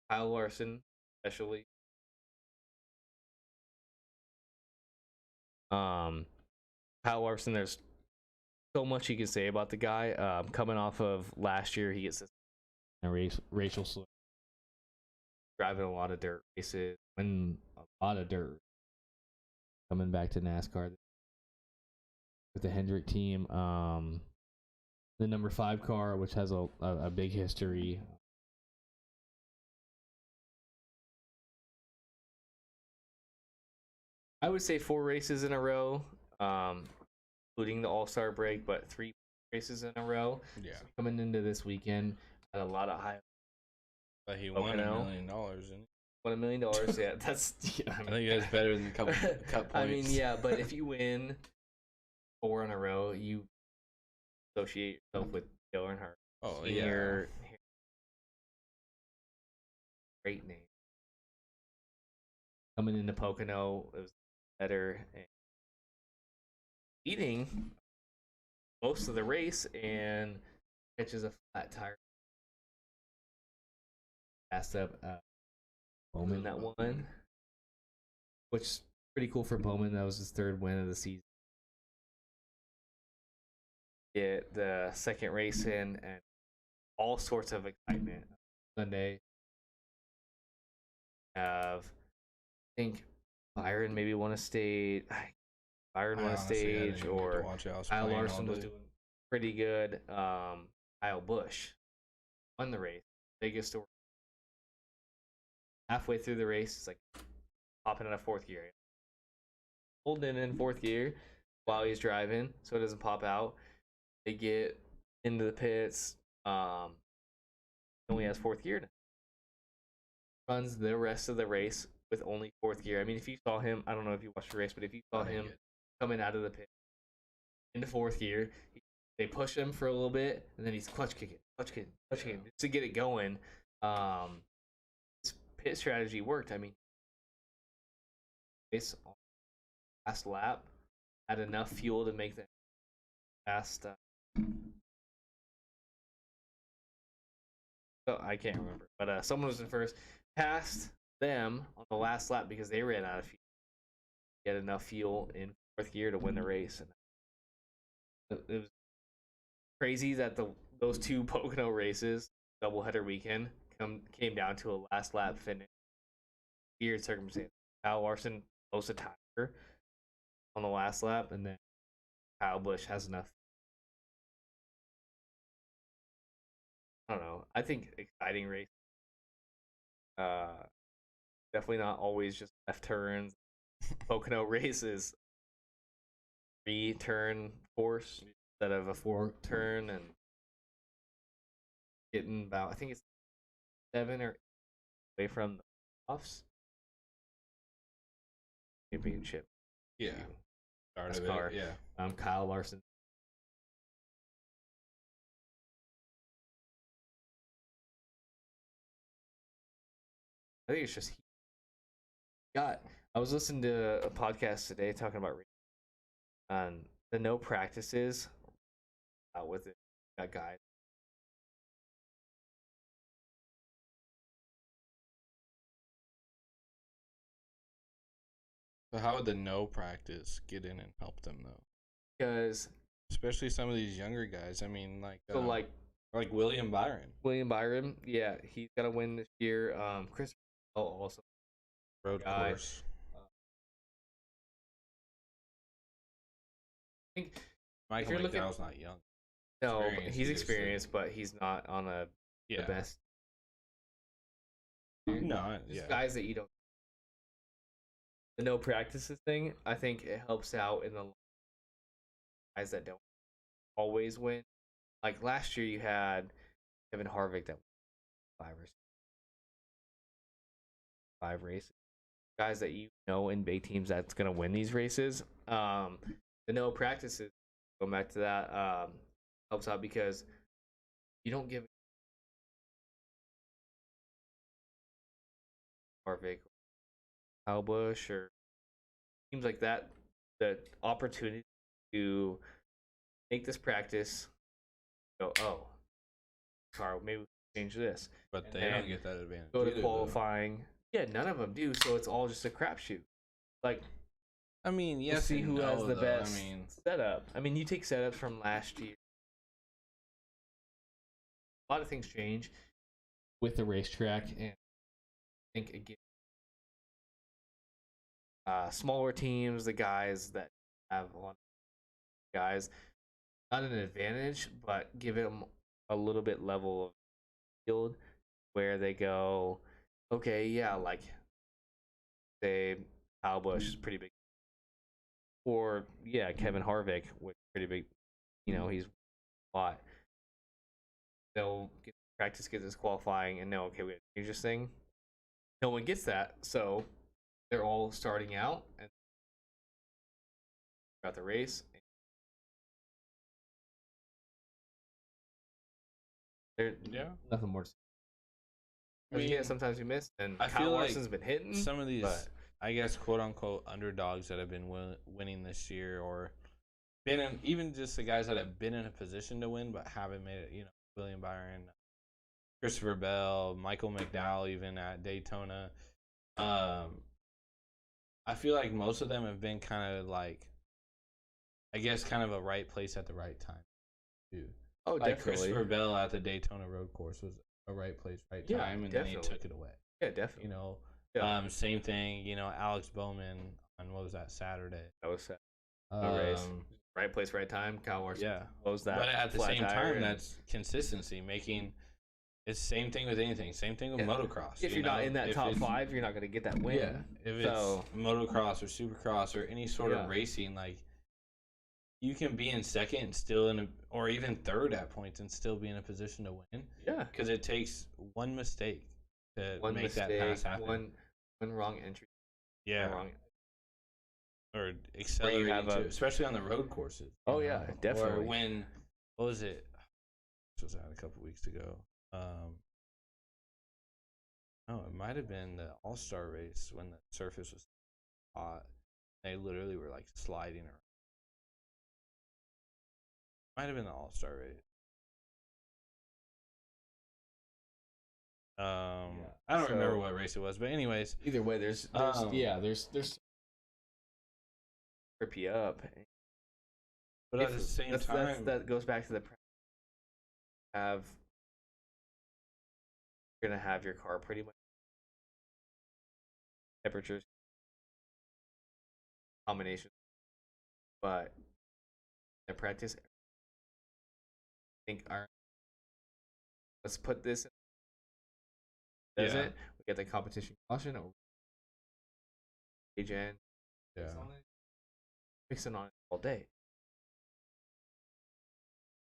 Kyle Larson, especially. Kyle Larson, there's so much you can say about the guy. Coming off of last year, he gets a racial slur, driving a lot of dirt races, and a lot of dirt. Coming back to NASCAR with the Hendrick team, the number 5 car, which has a big history. I would say 4 races in a row, including the All-Star break, but 3 races in a row. Yeah. So coming into this weekend, had a lot of high. But he won $1 million, didn't he? Won $1 million, yeah. That's. Yeah, I think that's better than a couple cup points. I mean, yeah, but if you win 4 in a row, you associate yourself with Dale Earnhardt. Oh, yeah. Great name. Coming into Pocono, it was better. And eating most of the race and catches a flat tire. Passed up Bowman that one, which is pretty cool for Bowman. That was his 3rd win of the season. Get the second race in and all sorts of excitement. Sunday, have I think Byron maybe won a stage. Byron won a stage, or Kyle Larson was doing pretty good. Kyle Busch won the race. Biggest story. Halfway through the race, it's like popping in a 4th gear. Holding in 4th gear while he's driving, so it doesn't pop out. They get into the pits. Only has 4th gear now. Runs the rest of the race with only 4th gear. I mean, if you saw him, I don't know if you watched the race, but if you saw him coming out of the pit into 4th gear, they push him for a little bit, and then he's clutch kicking just to get it going. His pit strategy worked. I mean, race on last lap had enough fuel to make the fast. I can't remember, but someone was in first, passed them on the last lap because they ran out of fuel. He had enough fuel in 4th gear to win the race, and it was crazy that those 2 Pocono races, doubleheader weekend, came down to a last lap finish. Weird circumstance. Kyle Larson blows a tire on the last lap, and then Kyle Busch has enough. I don't know. I think exciting race. Definitely not always just left turns. Pocono races 3-turn course instead of a 4-turn, and getting about, I think it's 7 or 8 away from the offs. Championship. Yeah. Car. Yeah. Kyle Larson. I think it's just got. I was listening to a podcast today talking about the no practices out with it. Got guys. So how would the no practice get in and help them though? Because Especially some of these younger guys. I mean, so like William Byron, William Byron, yeah, he's got to win this year. Chris also road guy. course. I think Michael McDowell's not young. No, but he's experienced, but he's not on the best. No, Guys that you don't. The no practices thing, I think it helps out in the guys that don't always win. Like last year, you had Kevin Harvick that won 5 races. Guys that you know in big teams that's gonna win these races. The no practices, going back to that, helps out because you don't give Harvick, Kyle Busch, or teams like that the opportunity to make this practice. Go, oh, car, maybe we can change this. But they don't get that advantage. Go to qualifying. Yeah, none of them do. So it's all just a crapshoot. Like, I mean, yes. We'll see who has the best I mean, setup. I mean, you take setups from last year. A lot of things change with the racetrack, and I think again, smaller teams, the guys that have a lot of guys, not an advantage, but give them a little bit level of field where they go, okay, yeah, like say Kyle Busch is pretty big, or yeah, Kevin Harvick, which is pretty big. You know, he's a lot. They'll get practice, get this qualifying, and know, okay, we have to change this thing. No one gets that, so they're all starting out and throughout the race. Nothing more to say. I mean, sometimes you miss, and I Kyle feel Larson's like been hitting some of these, I guess, quote unquote underdogs that have been winning this year, or been in, even just the guys that have been in a position to win but haven't made it. You know, William Byron, Christopher Bell, Michael McDowell, even at Daytona. I feel like most of them have been kind of like, I guess, kind of a right place at the right time, too. Oh, like definitely. Christopher Bell at the Daytona road course was a right place, right time, and definitely. then he took it away. Yeah, definitely. You know, same thing. You know, Alex Bowman on what was that, Saturday? That was no race. Right place, right time. Kyle Larson closed that. But at the same time, that's consistency. Making it's the same thing with anything. Same thing with motocross. If you're not in that top 5, you're not going to get that win. Yeah. If it's motocross or supercross or any sort of racing, like you can be in second and still or even third at points and still be in a position to win. Yeah. Because it takes one mistake to make that pass happen. One wrong entry. Yeah. Or accelerating too, especially on the road courses. Oh yeah, definitely. Or when, what was it? This was out a couple weeks ago. No, it might have been the All-Star race when the surface was hot. They literally were like sliding around. Might have been the All-Star race. I don't remember what race it was, but anyways, either way, there's trip you up. But at the same time, that goes back to the you're gonna have your car pretty much temperatures combination, but in practice, I think let's put this. Does it? We get the competition caution or agent. Yeah. Fixing on it all day.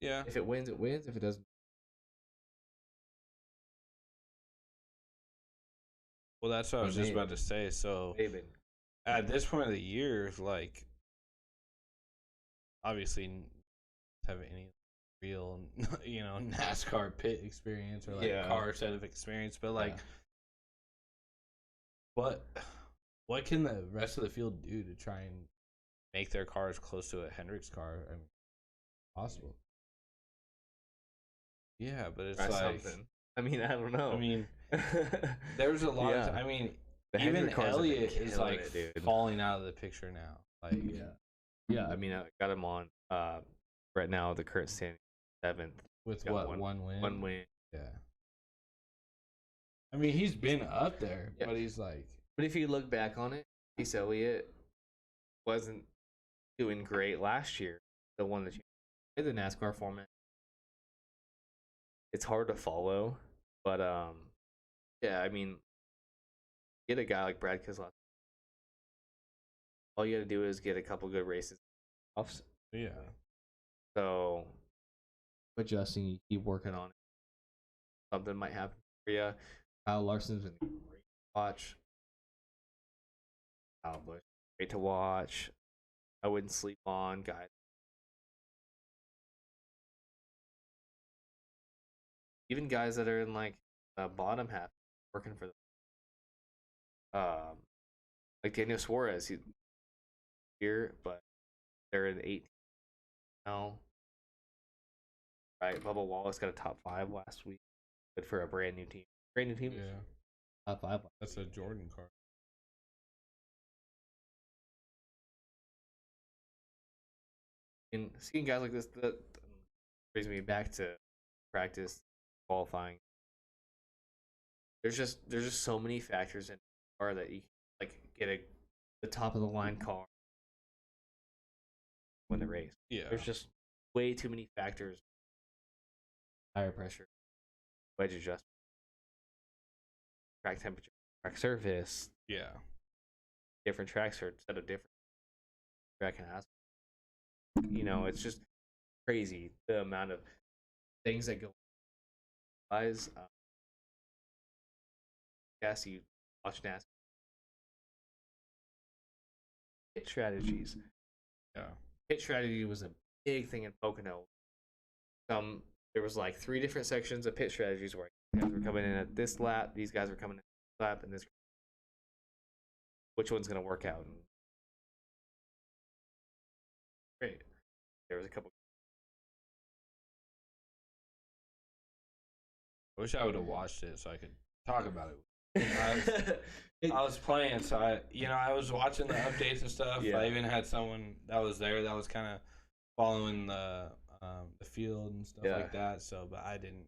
Yeah. If it wins, it wins. If it doesn't. Well, that's what I was just about to say. So, at this point of the year, like, obviously, have any real, you know, NASCAR pit experience or like car set of experience, but like, what can the rest of the field do to try and make their cars close to a Hendrick's car? I mean, possible. Yeah, but it's Try like something. I mean, I don't know. I mean, there's a lot of. I mean, The even Hendrick cars have been Elliott is killing like it, dude. falling out of the picture now. Like, Yeah. I mean, I got him on right now. The current standing 7th with got what one win? One win. Yeah. I mean, he's been up there, but he's like. But if you look back on it, Chase Elliott wasn't doing great last year. The one that you in the NASCAR format, it's hard to follow. But yeah, I mean, get a guy like Brad Keselowski. All you got to do is get a couple good races. Yeah. So, adjusting, you keep working on it. Something might happen for you. Kyle Larson's been great to watch. Kyle Busch, great to watch. I wouldn't sleep on guys. Even guys that are in like the bottom half working for them. Like Daniel Suarez, he's here, but they're in 8 now. Right, Bubba Wallace got a top 5 last week. Good for a brand new team. Brand new team. Yeah. top 5. That's a Jordan car. And seeing guys like this, that brings me back to practice qualifying. There's just so many factors in the car that you like get the top of the line car win the race. Yeah. There's just way too many factors. Tire pressure, wedge adjustment, track temperature, track surface. Yeah. Different tracks are set of different track and asphalt. You know, it's just crazy the amount of things that go. Guys, yes, you watch NASCAR. Pit strategies. Yeah. Pit strategy was a big thing in Pocono. There was like 3 different sections of pit strategies where guys were coming in at this lap, these guys were coming in at this lap, and this. Which one's gonna work out? Great. There was a couple. I wish I would have watched it so I could talk about it. I was playing, so I was watching the updates and stuff. Yeah. I even had someone that was there that was kind of following the field and stuff like that. So, but I didn't.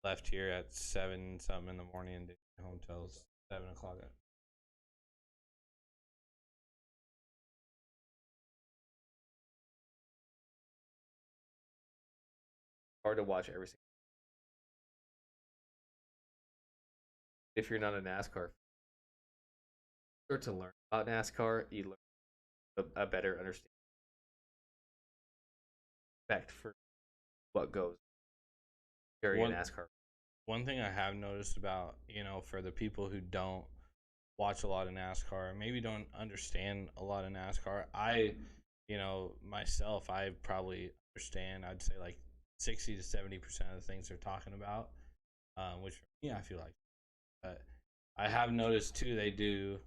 Left here at 7 something in the morning and didn't get home till 7 o'clock. Hard to watch every single. If you're not a NASCAR, start to learn about NASCAR, you learn a better understanding, respect for what goes during a NASCAR. One thing I have noticed about, for the people who don't watch a lot of NASCAR, maybe don't understand a lot of NASCAR, myself, I probably understand, I'd say like 60 to 70% of the things they're talking about, which for me, I feel like. But I have noticed too, they do,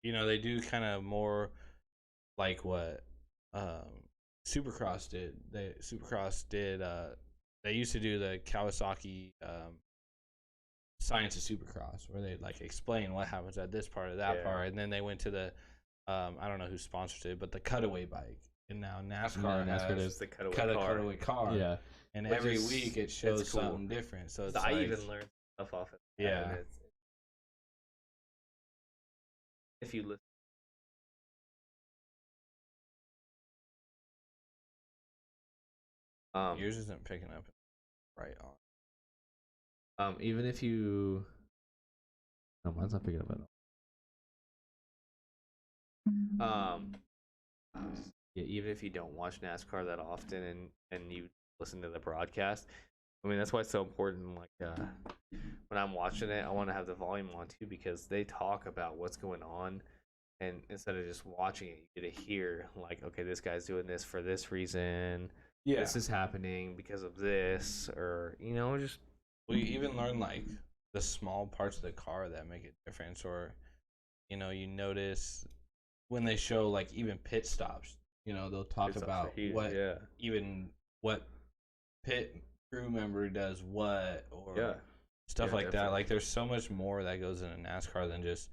they do kind of more like what Supercross did. They used to do the Kawasaki Science of Supercross, where they like explain what happens at this part or that part, and then they went to the I don't know who sponsors it, but the cutaway bike, and now NASCAR has the cutaway car. Yeah, and every week it shows something different. So it's I even learned stuff off of that. Yeah. If you listen. Yours isn't picking up right on. Even if you, no, mine's not picking up at all. Yeah, even if you don't watch NASCAR that often and you listen to the broadcast, I mean that's why it's so important. Like when I'm watching it, I want to have the volume on too because they talk about what's going on, and instead of just watching it, you get to hear like, okay, this guy's doing this for this reason. this is happening because of this, or just we even learn like the small parts of the car that make a difference, or you notice when they show like even pit stops. They'll talk about what pit crew member does what, or stuff like that. Like there's so much more that goes into NASCAR than just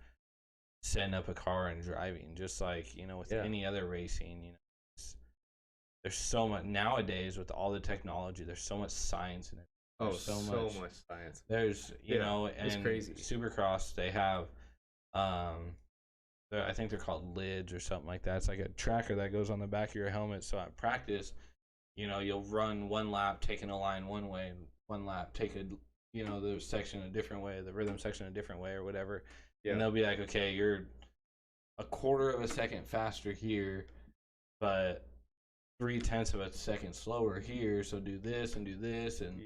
setting up a car and driving. Just like with any other racing, there's so much nowadays with all the technology. There's so much science in it. So much science. There's and it's crazy. Supercross, they have I think they're called lids or something like that. It's like a tracker that goes on the back of your helmet. So at practice, you'll run one lap taking a line one way, and one lap take the section a different way, the rhythm section a different way, or whatever. And they'll be like, okay, you're a quarter of a second faster here, but 0.3 of a second slower here. So do this and do this, and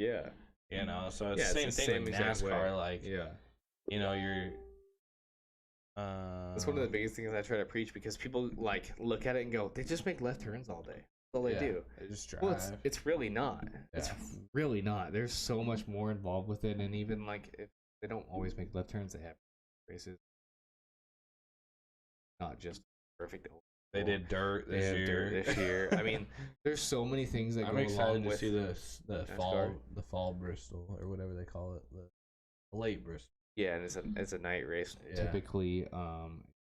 so it's the same thing with NASCAR. Like you're. That's one of the biggest things I try to preach, because people like look at it and go, they just make left turns all day. That's all they do. They just drive. Well, it's really not. It's really not. There's so much more involved with it, and even like if they don't always make left turns, they have races. Not just perfect. They did dirt this year. I mean, there's so many things that I'm go excited along to with see the fall Bristol, or whatever they call it, the late Bristol. Yeah, and it's a night race. Yeah. Typically,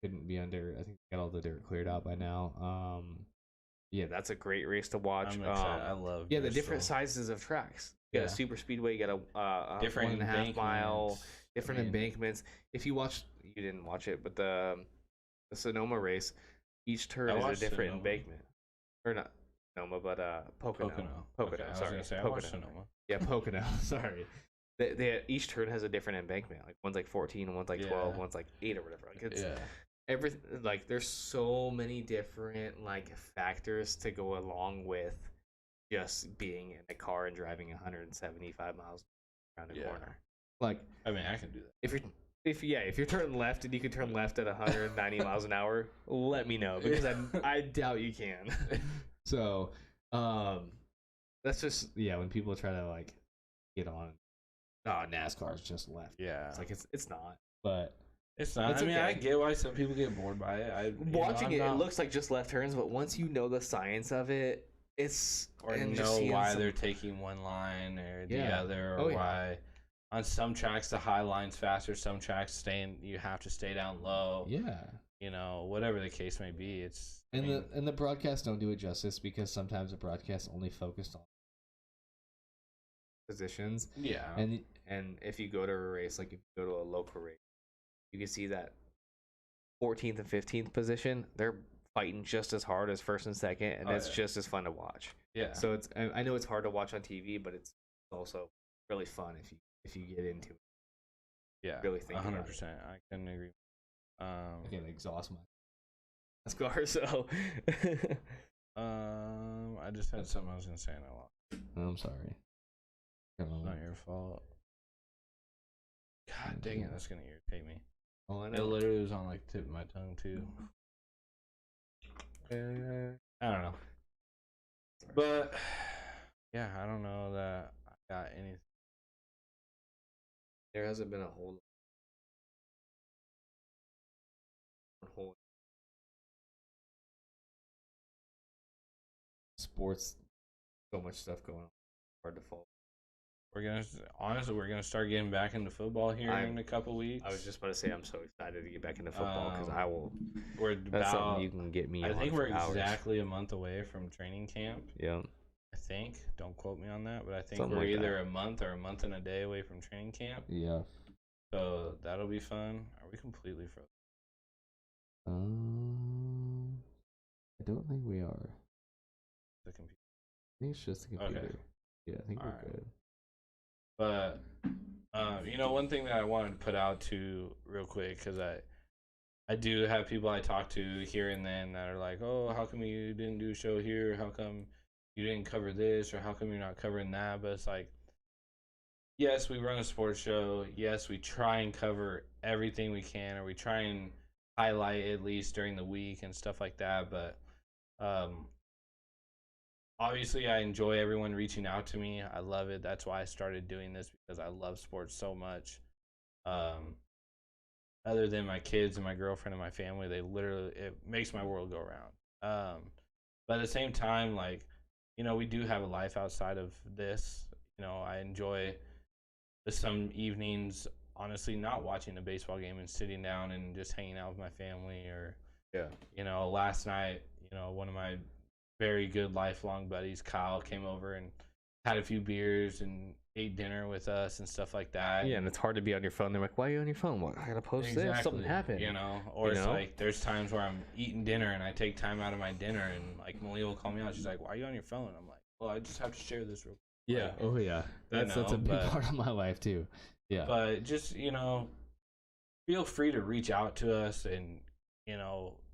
couldn't be under. I think they got all the dirt cleared out by now. That's a great race to watch. I'm excited. I love the different sizes of tracks. You got a super speedway, you got a different 1.5 mile, different embankments. If you didn't watch it, but the Sonoma race, each turn is a different embankment. Or not Sonoma, but Pocono. Okay, sorry, I watched Sonoma. Yeah, Pocono. Sorry. Each turn has a different embankment. Like one's like 14, and one's like 12, one's like 8 or whatever. Like it's everything. Like there's so many different like factors to go along with just being in a car and driving 175 miles around a corner. Like I mean, I can do that. If you're turning left and you can turn left at 190 miles an hour, let me know, because I doubt you can. So, that's just when people try to like get on. Oh, NASCAR is just left. Yeah, it's like it's not. But it's not. I mean, I get why some people get bored by it. Watching it looks like just left turns, but once you know the science of it, why they're taking one line or the other, or why on some tracks the high line's faster, some tracks you have to stay down low. Yeah. Whatever the case may be, the broadcasts don't do it justice, because sometimes the broadcast only focused on positions. Yeah. And if you go to a race, like if you go to a local race, you can see that 14th and 15th position, they're fighting just as hard as first and second, and it's just as fun to watch. Yeah. So I know it's hard to watch on TV, but it's also really fun if you get into it. Yeah. Really think 100%. I couldn't agree. I can exhaust my NASCAR, so I just had something I was gonna say and I lost. I'm sorry. It's not your fault. God dang it, that's gonna irritate me. Oh, I know. It literally was on like the tip of my tongue too. I don't know. But yeah, I don't know that I got anything. There hasn't been a whole sports, so much stuff going on. Hard to follow. We're gonna start getting back into football here in a couple weeks. I was just about to say I'm so excited to get back into football, because I will. That's something you can get me. I think we're exactly a month away from training camp. Yeah. I think. Don't quote me on that, but I think Something we're like either that. a month or a month and a day away from training camp. Yeah. So that'll be fun. Are we completely frozen? I don't think we are. The computer. I think it's just the computer. Okay. Yeah, I think we're good. But one thing that I wanted to put out to real quick, because I do have people I talk to here and then that are like, oh, how come you didn't do a show here? How come you didn't cover this? Or how come you're not covering that? But it's like, yes, we run a sports show. Yes, we try and cover everything we can, or we try and highlight at least during the week and stuff like that. But obviously I enjoy everyone reaching out to me. I love it. That's why I started doing this, because I love sports so much. Other than my kids and my girlfriend and my family, it makes my world go around. But at the same time, like, we do have a life outside of this. I enjoy some evenings, honestly, not watching a baseball game and sitting down and just hanging out with my family. Or, last night, one of my very good lifelong buddies, Kyle, came over and had a few beers and ate dinner with us and stuff like that. Yeah, and it's hard to be on your phone. They're like, "Why are you on your phone?" Well, I gotta post this. Something happened. Or it's like there's times where I'm eating dinner and I take time out of my dinner, and like Malia will call me out. She's like, "Why are you on your phone?" I'm like, "Well, I just have to share this real quick." Yeah. Oh yeah. That's a big part of my life too. Yeah. But just feel free to reach out to us and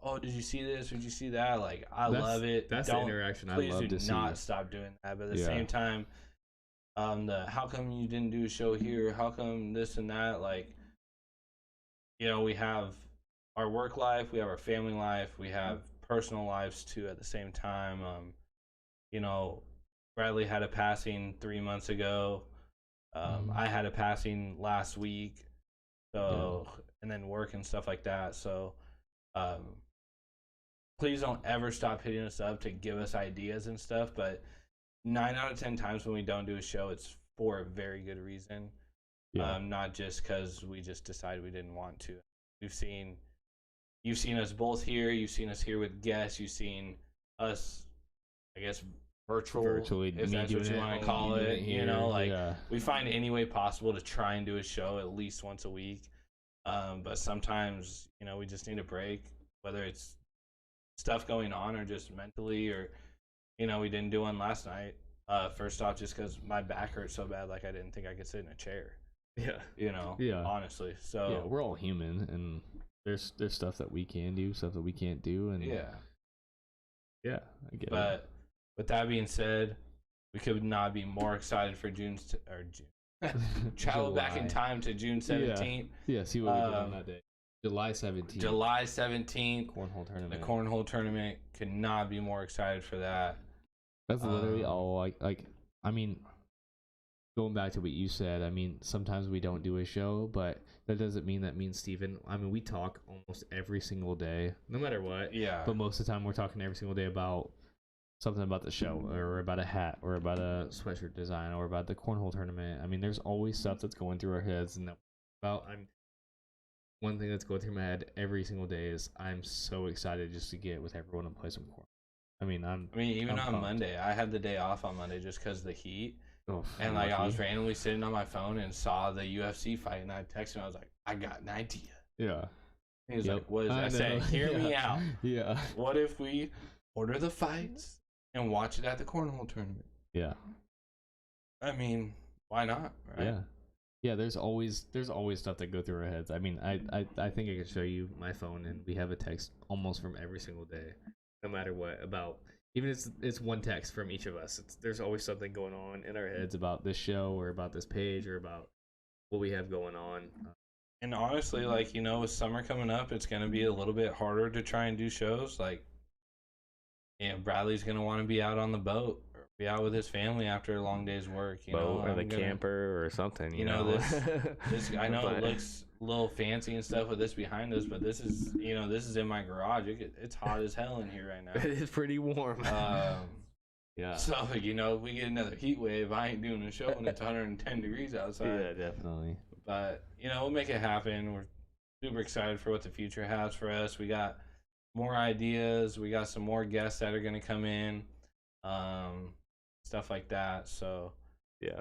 oh, did you see this? Did you see that? Like, I love it. That's the interaction I love to see. Please do not stop doing that. But at the same time, how come you didn't do a show here? How come this and that? Like, we have our work life, we have our family life, we have personal lives too at the same time. Bradley had a passing 3 months ago. I had a passing last week. So, and then work and stuff like that. So, please don't ever stop hitting us up to give us ideas and stuff. But 9 out of 10 times when we don't do a show, it's for a very good reason. Not just because we just decided we didn't want to. You've seen us both here. You've seen us here with guests. You've seen us, I guess, virtually, if that's what you want to call it. We find any way possible to try and do a show at least once a week. But sometimes, we just need a break, whether it's stuff going on or just mentally, or, we didn't do one last night. First off, just because my back hurt so bad, like I didn't think I could sit in a chair. Honestly. So we're all human, and there's stuff that we can do, stuff that we can't do, and I get it. But with that being said, we could not be more excited for travel back in time to June 17th. Yeah, see what we did on that day. July 17th. July 17th. Cornhole tournament. The Cornhole tournament. Could not be more excited for that. That's literally all. I mean, going back to what you said, I mean, sometimes we don't do a show, but that doesn't mean that me and Steven, I mean, we talk almost every single day, no matter what. Yeah. But most of the time, we're talking every single day about something about the show, or about a hat, or about a sweatshirt design, or about the Cornhole tournament. I mean, there's always stuff that's going through our heads, and one thing that's going through my head every single day is I'm so excited just to get with everyone and play some Cornhole. I mean, even on pumped. Monday, I had the day off on Monday just because of the heat. Oh, and like I was randomly sitting on my phone and saw the UFC fight, and I texted him. I was like, "I got an idea." Yeah. He was like, "What is that?" I said, "Hear me out. Yeah. What if we order the fights and watch it at the Cornhole tournament?" Yeah. I mean, why not? Right? Yeah. Yeah, there's always stuff that go through our heads. I mean, I think I could show you my phone, and we have a text almost from every single day, no matter what, about, even if it's one text from each of us. There's always something going on in our heads about this show, or about this page, or about what we have going on. And honestly, like, with summer coming up, it's going to be a little bit harder to try and do shows. Like, Bradley's going to want to be out on the boat, or be out with his family after a long day's work. Or the camper or something. This I know it looks a little fancy and stuff with this behind us, but this is in my garage. It's hot as hell in here right now. It is pretty warm. Yeah. So, if we get another heat wave, I ain't doing a show when it's 110 degrees outside. Yeah, definitely. But, we'll make it happen. We're super excited for what the future has for us. We got more ideas. We got some more guests that are going to come in. Stuff like that. So, yeah.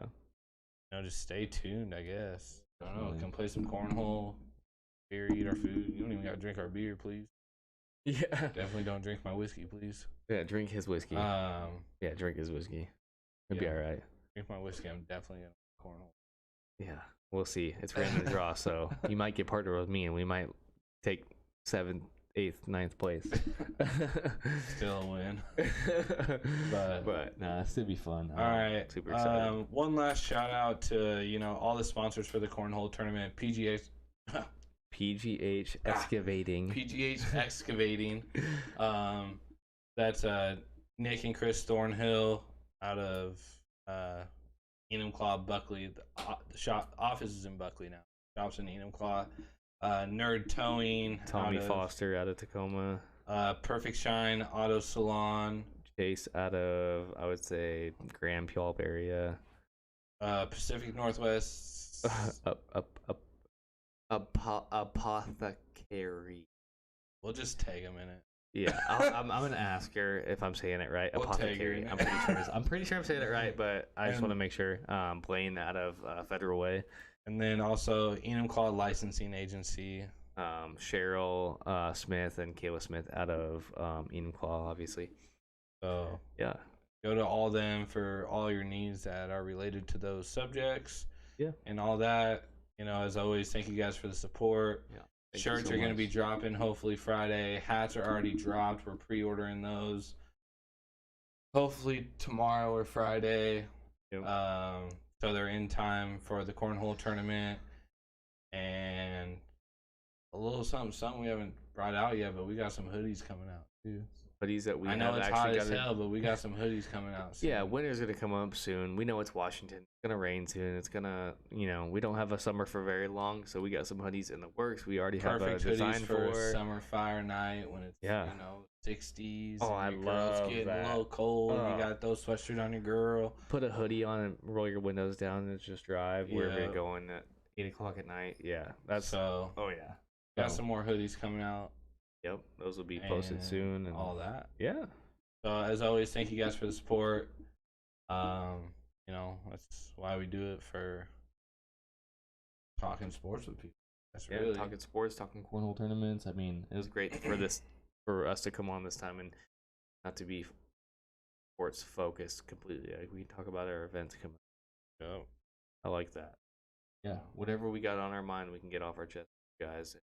Just stay tuned, I guess. I don't know. Come play some Cornhole. Beer, eat our food. You don't even got to drink our beer, please. Yeah. Definitely don't drink my whiskey, please. Yeah, drink his whiskey. Yeah, drink his whiskey. It'll be all right. Drink my whiskey. I'm definitely going to Cornhole. Yeah, we'll see. It's random draw, so you might get partnered with me, and we might take 7th, 8th, 9th place. Still a win. but nah, it's gonna be fun. All right. Super excited. One last shout out to, all the sponsors for the Cornhole tournament. PGH Excavating. PGH Excavating. That's Nick and Chris Thornhill out of Enumclaw, Buckley. The shop office is in Buckley now. Shop's in Enumclaw. Nerd Towing. Tommy Foster out of Tacoma. Perfect Shine Auto Salon. Chase out of, I would say, Grand Pulp area. Pacific Northwest. Apothecary. We'll just tag him in it. Yeah, I'm gonna ask her if I'm saying it right. We'll Apothecary. I'm pretty sure I'm saying it right, but I just want to make sure. Blaine out of Federal Way, and then also Enumclaw Licensing Agency. Cheryl Smith and Kayla Smith out of Enumclaw, obviously. So yeah, go to all them for all your needs that are related to those subjects. Yeah, and all that. You know, as always, thank you guys for the support. Yeah. Shirts are going to be dropping hopefully Friday. Hats are already dropped. We're pre-ordering those. Hopefully tomorrow or Friday. Yep. So they're in time for the Cornhole tournament. And a little something we haven't brought out yet, but we got some hoodies coming out too. Hoodies that we I know it's hot as hell, but we got some hoodies coming out soon. Yeah, winter's gonna come up soon. We know it's Washington. It's gonna rain soon. It's gonna, we don't have a summer for very long, so we got some hoodies in the works. We already have a design for a summer fire night when it's 60s. Oh, I love getting that. a little cold. You got those sweatshirts on your girl. Put a hoodie on and roll your windows down and just drive wherever you're going at 8:00 at night. Yeah, that's so. Oh yeah, got some more hoodies coming out. Yep, those will be posted soon and all that. Yeah. So as always, thank you guys for the support. That's why we do it, for talking sports with people. That's really talking sports, talking cornhole tournaments. I mean, it was great for us to come on this time and not to be sports focused completely. Like, we can talk about our events coming. Yeah. I like that. Yeah, whatever we got on our mind, we can get off our chest, guys.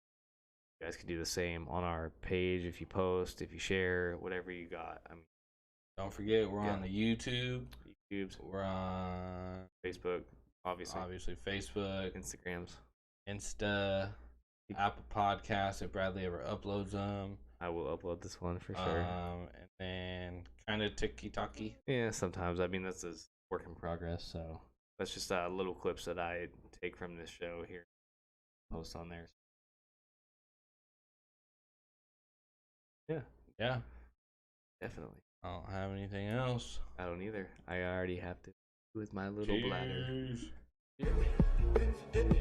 You guys can do the same on our page if you post, if you share, whatever you got. I mean, don't forget, we're on the YouTubes. We're on Facebook, obviously Facebook, Instagrams, Insta, Apple Podcasts if Bradley ever uploads them. I will upload this one for sure. And then kind of ticky-tacky. Yeah, sometimes. I mean, that's a work in progress, so that's just little clips that I take from this show here, post on there. Yeah, definitely. I don't have anything else. I don't either. I already have to with my little bladder. Cheers.